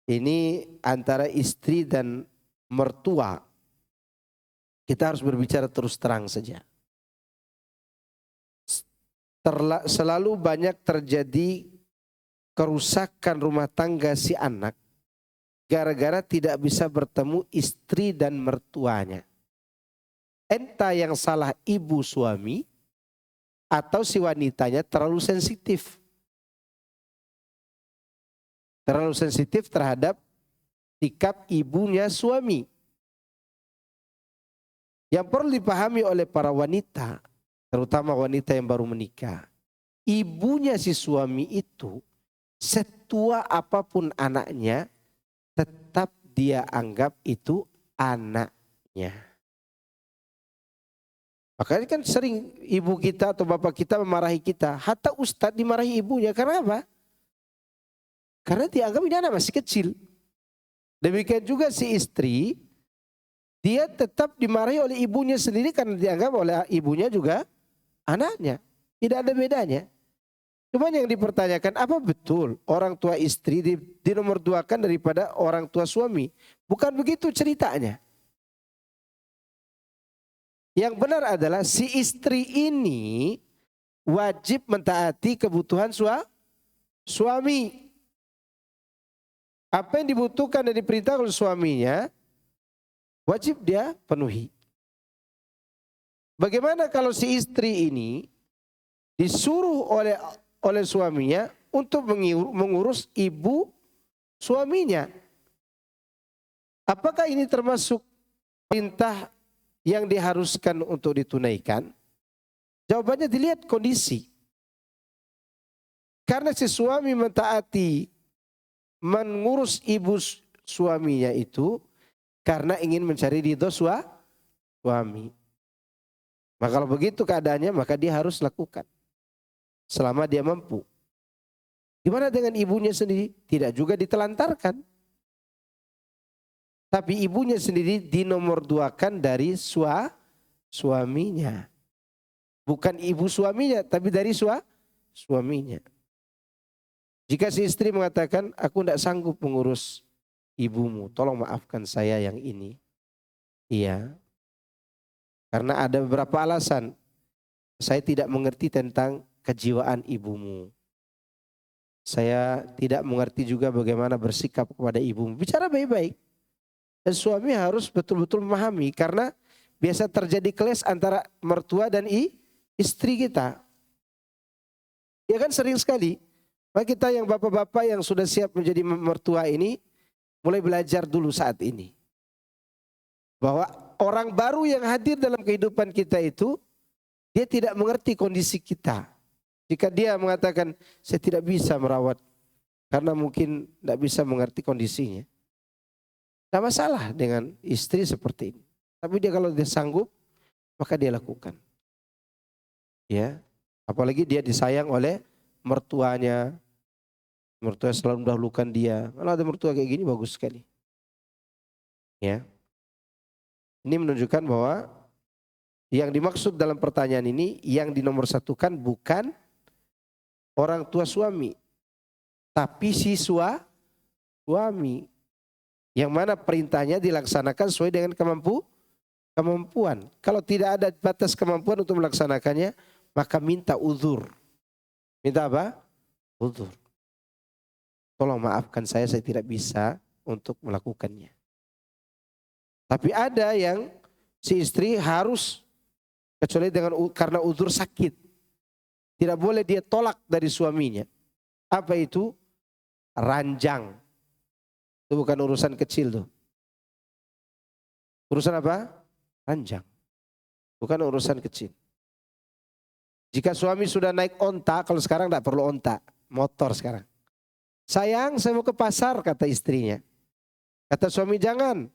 Speaker 1: Ini antara istri dan mertua. Kita harus berbicara terus terang saja. Selalu banyak terjadi kerusakan rumah tangga si anak gara-gara tidak bisa bertemu istri dan mertuanya. Entah yang salah ibu suami atau si wanitanya terlalu sensitif. Terlalu sensitif terhadap sikap ibunya suami. Yang perlu dipahami oleh para wanita, terutama wanita yang baru menikah. Ibunya si suami itu, setua apapun anaknya, tetap dia anggap itu anaknya. Makanya kan sering ibu kita atau bapak kita memarahi kita. Hatta ustadz dimarahi ibunya. Karena apa? Karena dianggap ini anak masih kecil. Demikian juga si istri, dia tetap dimarahi oleh ibunya sendiri karena dianggap oleh ibunya juga anaknya. Tidak ada bedanya. Cuman yang dipertanyakan, apa betul orang tua istri dinomorduakan daripada orang tua suami? Bukan begitu ceritanya. Yang benar adalah si istri ini wajib mentaati kebutuhan suami. Apa yang dibutuhkan dan diperintahkan oleh suaminya, wajib dia penuhi. Bagaimana kalau si istri ini disuruh oleh suaminya untuk mengurus ibu suaminya? Apakah ini termasuk perintah yang diharuskan untuk ditunaikan? Jawabannya dilihat kondisi. Karena si suami mentaati, mengurus ibu suaminya itu karena ingin mencari ridho suami. Maka kalau begitu keadaannya, maka dia harus lakukan selama dia mampu. Gimana dengan ibunya sendiri? Tidak juga ditelantarkan. Tapi ibunya sendiri dinomorduakan dari suaminya. Bukan ibu suaminya, tapi dari suaminya. Jika si istri mengatakan, aku tidak sanggup mengurus ibumu, tolong maafkan saya yang ini. Iya, karena ada beberapa alasan. Saya tidak mengerti tentang kejiwaan ibumu. Saya tidak mengerti juga bagaimana bersikap kepada ibumu. Bicara baik-baik. Dan suami harus betul-betul memahami, karena biasa terjadi clash antara mertua dan istri kita. Ya kan sering sekali. Maka kita yang bapak-bapak yang sudah siap menjadi mertua ini, mulai belajar dulu saat ini. Bahwa orang baru yang hadir dalam kehidupan kita itu, dia tidak mengerti kondisi kita. Jika dia mengatakan, saya tidak bisa merawat, karena mungkin tidak bisa mengerti kondisinya. Tidak masalah dengan istri seperti ini. Tapi dia kalau dia sanggup, maka dia lakukan. Ya, apalagi dia disayang oleh mertuanya. Mertua selalu mendahulukan dia. Kalau ada mertua kayak gini bagus sekali. Ya. Ini menunjukkan bahwa yang dimaksud dalam pertanyaan ini, yang dinomorsatukan bukan orang tua suami, tapi si suami. Yang mana perintahnya dilaksanakan sesuai dengan kemampuan. Kalau tidak ada batas kemampuan untuk melaksanakannya, maka minta uzur. Minta apa? Uzur. Tolong maafkan saya tidak bisa untuk melakukannya. Tapi ada yang si istri harus, kecuali karena uzur sakit. Tidak boleh dia tolak dari suaminya. Apa itu? Ranjang. Itu bukan urusan kecil tuh. Urusan apa? Ranjang. Bukan urusan kecil. Jika suami sudah naik onta, kalau sekarang tidak perlu onta, motor sekarang. Sayang, saya mau ke pasar, kata istrinya. Kata suami, jangan.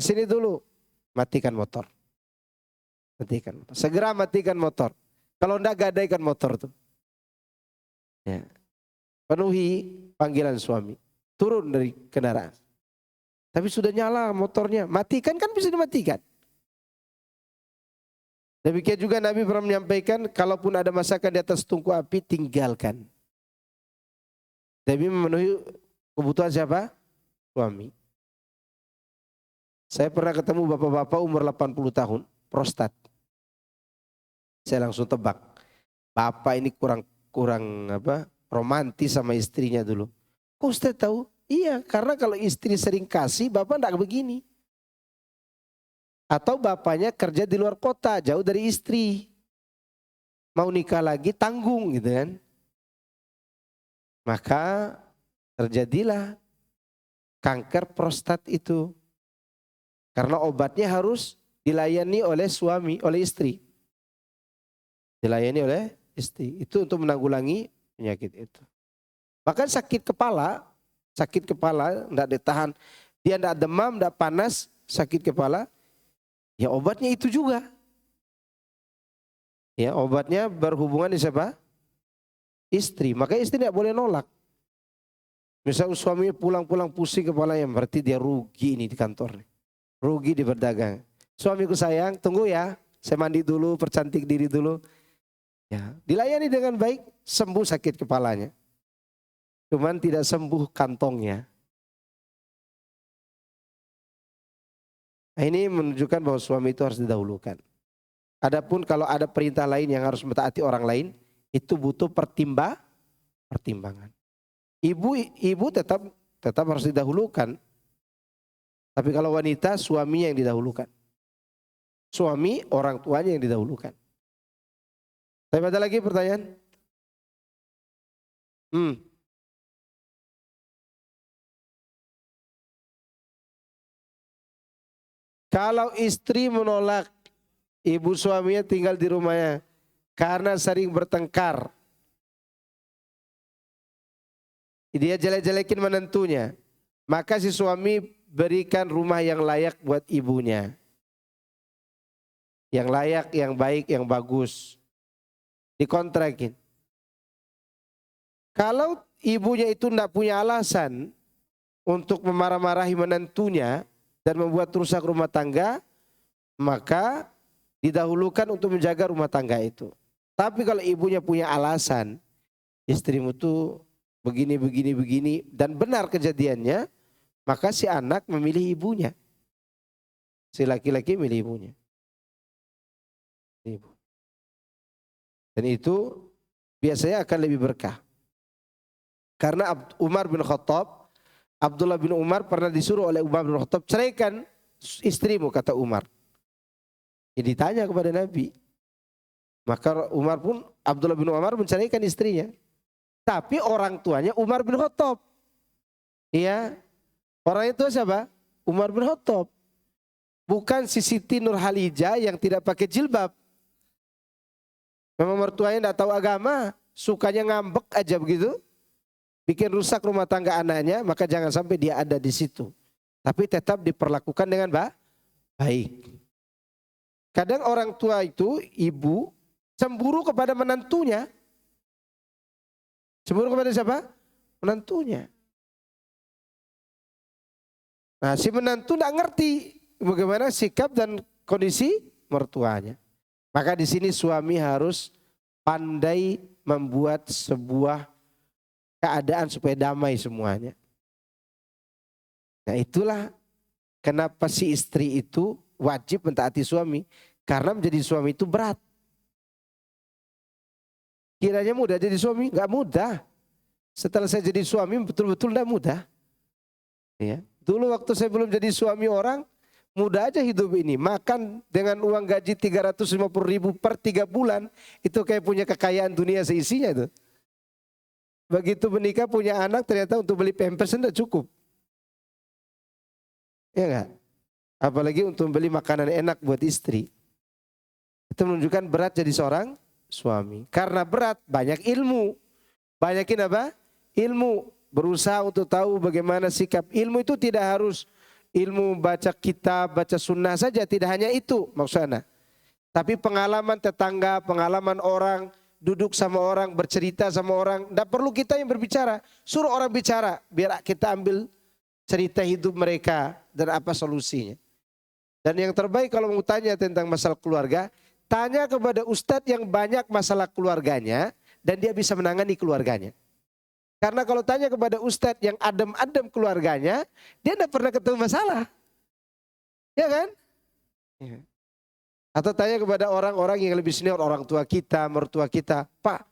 Speaker 1: Kesini dulu. Matikan motor. Matikan motor. Segera matikan motor. Kalau enggak, gadaikan motor tuh. Ya. Penuhi panggilan suami. Turun dari kendaraan. Tapi sudah nyala motornya. Matikan, kan bisa dimatikan. Demikian juga Nabi pernah menyampaikan, kalaupun ada masakan di atas tungku api, tinggalkan. Demi memenuhi kebutuhan siapa? Suami. Saya pernah ketemu bapak-bapak umur 80 tahun, prostat. Saya langsung tebak. Bapak ini kurang romantis sama istrinya dulu. Kok Ustaz tahu? Iya, karena kalau istri sering kasih, bapak enggak begini. Atau bapaknya kerja di luar kota, jauh dari istri. Mau nikah lagi tanggung gitu kan. Maka terjadilah kanker prostat itu. Karena obatnya harus dilayani oleh suami, oleh istri. Dilayani oleh istri. Itu untuk menanggulangi penyakit itu. Bahkan sakit kepala enggak ditahan. Dia enggak demam, enggak panas, sakit kepala. Ya obatnya itu juga. Ya obatnya berhubungan dengan siapa? Istri. Maka istri tidak boleh nolak. Misal suami pulang-pulang pusing kepalanya, berarti dia rugi ini di kantor. Rugi di berdagang. Suamiku sayang, tunggu ya. Saya mandi dulu, percantik diri dulu. Ya, dilayani dengan baik, sembuh sakit kepalanya. Cuman tidak sembuh kantongnya. Nah, ini menunjukkan bahwa suami itu harus didahulukan. Adapun kalau ada perintah lain yang harus mentaati orang lain, itu butuh pertimbangan. Ibu tetap harus didahulukan. Tapi kalau wanita, suaminya yang didahulukan. Suami, orang tuanya yang didahulukan. Tapi ada lagi pertanyaan? Kalau istri menolak, ibu suaminya tinggal di rumahnya, karena sering bertengkar. Dia jelek-jelekin menantunya. Maka si suami berikan rumah yang layak buat ibunya. Yang layak, yang baik, yang bagus. Dikontrakin. Kalau ibunya itu tidak punya alasan untuk memarah-marahi menantunya dan membuat rusak rumah tangga, maka didahulukan untuk menjaga rumah tangga itu. Tapi kalau ibunya punya alasan, istrimu tuh begini, begini, begini, dan benar kejadiannya, maka si anak memilih ibunya. Si laki-laki memilih ibunya. Ibu. Dan itu biasanya akan lebih berkah. Karena Umar bin Khattab, Abdullah bin Umar pernah disuruh oleh Umar bin Khattab, ceraikan istrimu, kata Umar. Jadi ditanya kepada Nabi. Maka Abdullah bin Umar menceraikan istrinya. Tapi orang tuanya Umar bin Khattab. Iya. Orang itu siapa? Umar bin Khattab. Bukan si Siti Nurhalijah yang tidak pakai jilbab. Memang mertuanya tidak tahu agama. Sukanya ngambek aja begitu. Bikin rusak rumah tangga anaknya. Maka jangan sampai dia ada di situ. Tapi tetap diperlakukan dengan baik. Kadang orang tua itu, ibu, cemburu kepada menantunya. Cemburu kepada siapa? Menantunya. Nah, si menantu tidak ngerti bagaimana sikap dan kondisi mertuanya. Maka di sini suami harus pandai membuat sebuah keadaan supaya damai semuanya. Nah, itulah kenapa si istri itu wajib mentaati suami. Karena menjadi suami itu berat. Kiranya mudah jadi suami, nggak mudah. Setelah saya jadi suami betul-betul nggak mudah. Ya. Dulu waktu saya belum jadi suami orang, mudah aja hidup ini. Makan dengan uang gaji 350.000 per 3 bulan, itu kayak punya kekayaan dunia seisinya itu. Begitu menikah punya anak ternyata untuk beli pampers tidak cukup. Ya enggak? Apalagi untuk beli makanan enak buat istri. Itu menunjukkan berat jadi seorang suami. Karena berat, banyak ilmu. Banyakin apa? Ilmu. Berusaha untuk tahu bagaimana sikap. Ilmu itu tidak harus ilmu baca kitab, baca sunnah saja. Tidak hanya itu maksudnya. Tapi pengalaman tetangga, pengalaman orang, duduk sama orang, bercerita sama orang. Tidak perlu kita yang berbicara. Suruh orang bicara. Biar kita ambil cerita hidup mereka dan apa solusinya. Dan yang terbaik kalau mau tanya tentang masalah keluarga, tanya kepada ustadz yang banyak masalah keluarganya dan dia bisa menangani keluarganya. Karena kalau tanya kepada ustadz yang adem-adem keluarganya, dia tidak pernah ketemu masalah. Ya kan? Ya. Atau tanya kepada orang-orang yang lebih senior, orang tua kita, mertua kita. Pak,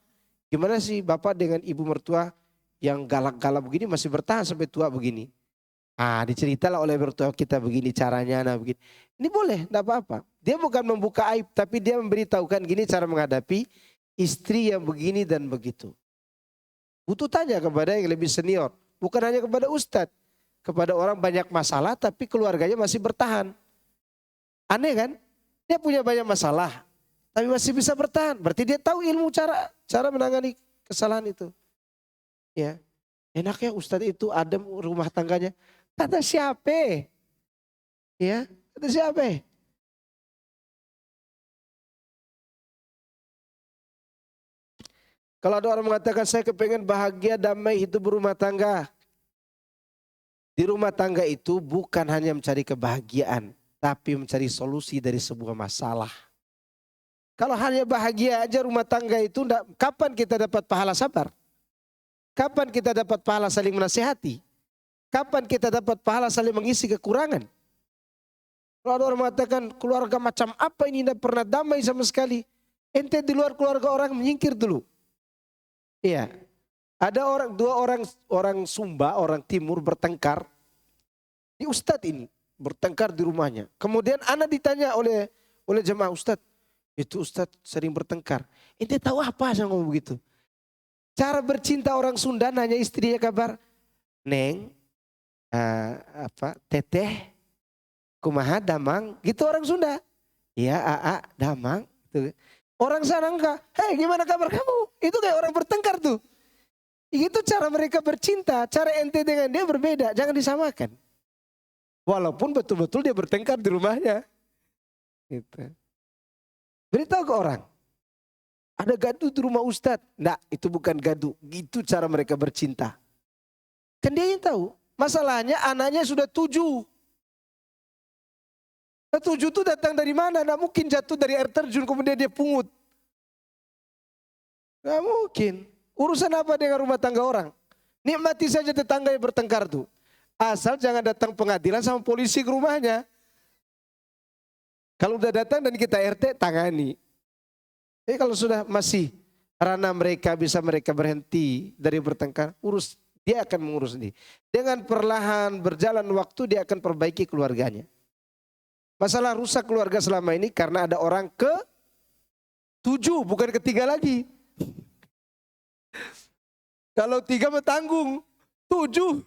Speaker 1: gimana sih bapak dengan ibu mertua yang galak-galak begini masih bertahan sampai tua begini? Diceritalah oleh mertua kita begini caranya, nah begini. Ini boleh, tidak apa-apa. Dia bukan membuka aib, tapi dia memberitahukan gini cara menghadapi istri yang begini dan begitu. Butuh tanya kepada yang lebih senior. Bukan hanya kepada ustadz. Kepada orang banyak masalah tapi keluarganya masih bertahan. Aneh kan? Dia punya banyak masalah tapi masih bisa bertahan. Berarti dia tahu ilmu cara menangani kesalahan itu. Ya, enaknya ustadz itu adem rumah tangganya. Kata siapa? Ya, kata siapa? Kalau ada orang mengatakan saya kepengen bahagia, damai, hidup berumah tangga. Di rumah tangga itu bukan hanya mencari kebahagiaan, tapi mencari solusi dari sebuah masalah. Kalau hanya bahagia aja rumah tangga itu, kapan kita dapat pahala sabar? Kapan kita dapat pahala saling menasihati? Kapan kita dapat pahala saling mengisi kekurangan? Kalau ada orang mengatakan keluarga macam apa ini, tidak pernah damai sama sekali. Ente di luar keluarga orang menyingkir dulu. Iya, ada dua orang Sumba, orang Timur bertengkar di ustadz ini, bertengkar di rumahnya. Kemudian anak ditanya oleh jemaah, ustadz, itu ustadz sering bertengkar. Ente tahu apa saya ngomong begitu? Cara bercinta orang Sunda nanya istrinya kabar, Neng, teteh, kumaha damang, gitu orang Sunda. Iya, damang. Gitu. Orang sana enggak. Hei, gimana kabar kamu? Itu kayak orang bertengkar tuh. Itu cara mereka bercinta. Cara ente dengan dia berbeda. Jangan disamakan. Walaupun betul-betul dia bertengkar di rumahnya. Gitu. Beritahu ke orang. Ada gaduh di rumah Ustadz. Nah, itu bukan gaduh. Itu cara mereka bercinta. Kan dia yang tahu. Masalahnya anaknya sudah 7. 7 itu datang dari mana? Nggak mungkin jatuh dari air terjun kemudian dia pungut. Nggak mungkin. Urusan apa dengan rumah tangga orang? Nikmati saja tetangga yang bertengkar tuh. Asal jangan datang pengadilan sama polisi ke rumahnya. Kalau udah datang dan kita RT, tangani. Jadi kalau sudah masih ranah mereka, bisa mereka berhenti dari bertengkar, dia akan mengurus sendiri. Dengan perlahan berjalan waktu dia akan perbaiki keluarganya. Masalah rusak keluarga selama ini karena ada orang ke-7, bukan ke-3 lagi. Kalau 3 bertanggung, 7.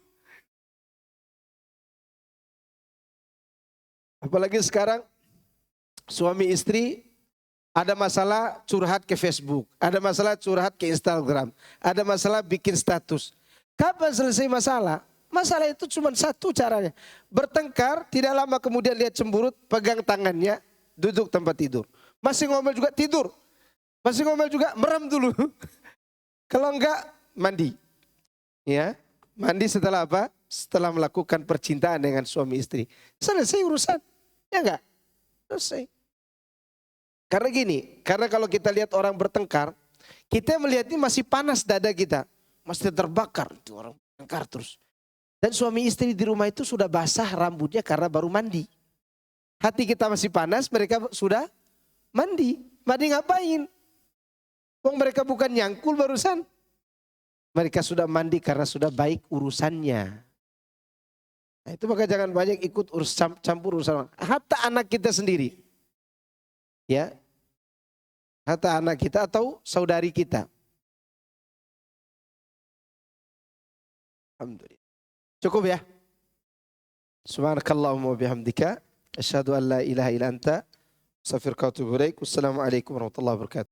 Speaker 1: Apalagi sekarang suami istri ada masalah curhat ke Facebook, ada masalah curhat ke Instagram, ada masalah bikin status. Kapan selesai masalah? Masalah itu cuma satu caranya. Bertengkar, tidak lama kemudian dia cemburut, pegang tangannya, duduk tempat tidur. Masih ngomel juga tidur. Masih ngomel juga merem dulu. Kalau enggak mandi. Ya, mandi setelah apa? Setelah melakukan percintaan dengan suami istri. Selesai urusan. Ya enggak? Selesai. Karena gini, karena kalau kita lihat orang bertengkar, kita melihat ini masih panas dada kita. Masih terbakar, itu orang bertengkar terus. Dan suami istri di rumah itu sudah basah rambutnya karena baru mandi. Hati kita masih panas, mereka sudah mandi. Mandi ngapain? Wong mereka bukan nyangkul barusan. Mereka sudah mandi karena sudah baik urusannya. Nah, itu maka jangan banyak ikut campur urusan orang. Hatta anak kita sendiri. Ya. Hatta anak kita atau saudari kita. Alhamdulillah. Cukup ya. Subhanakallahumma wa bihamdika asyhadu an la ilaha illa anta astaghfiruka wa atubu ilaik. Wassalamualaikum warahmatullahi wabarakatuh.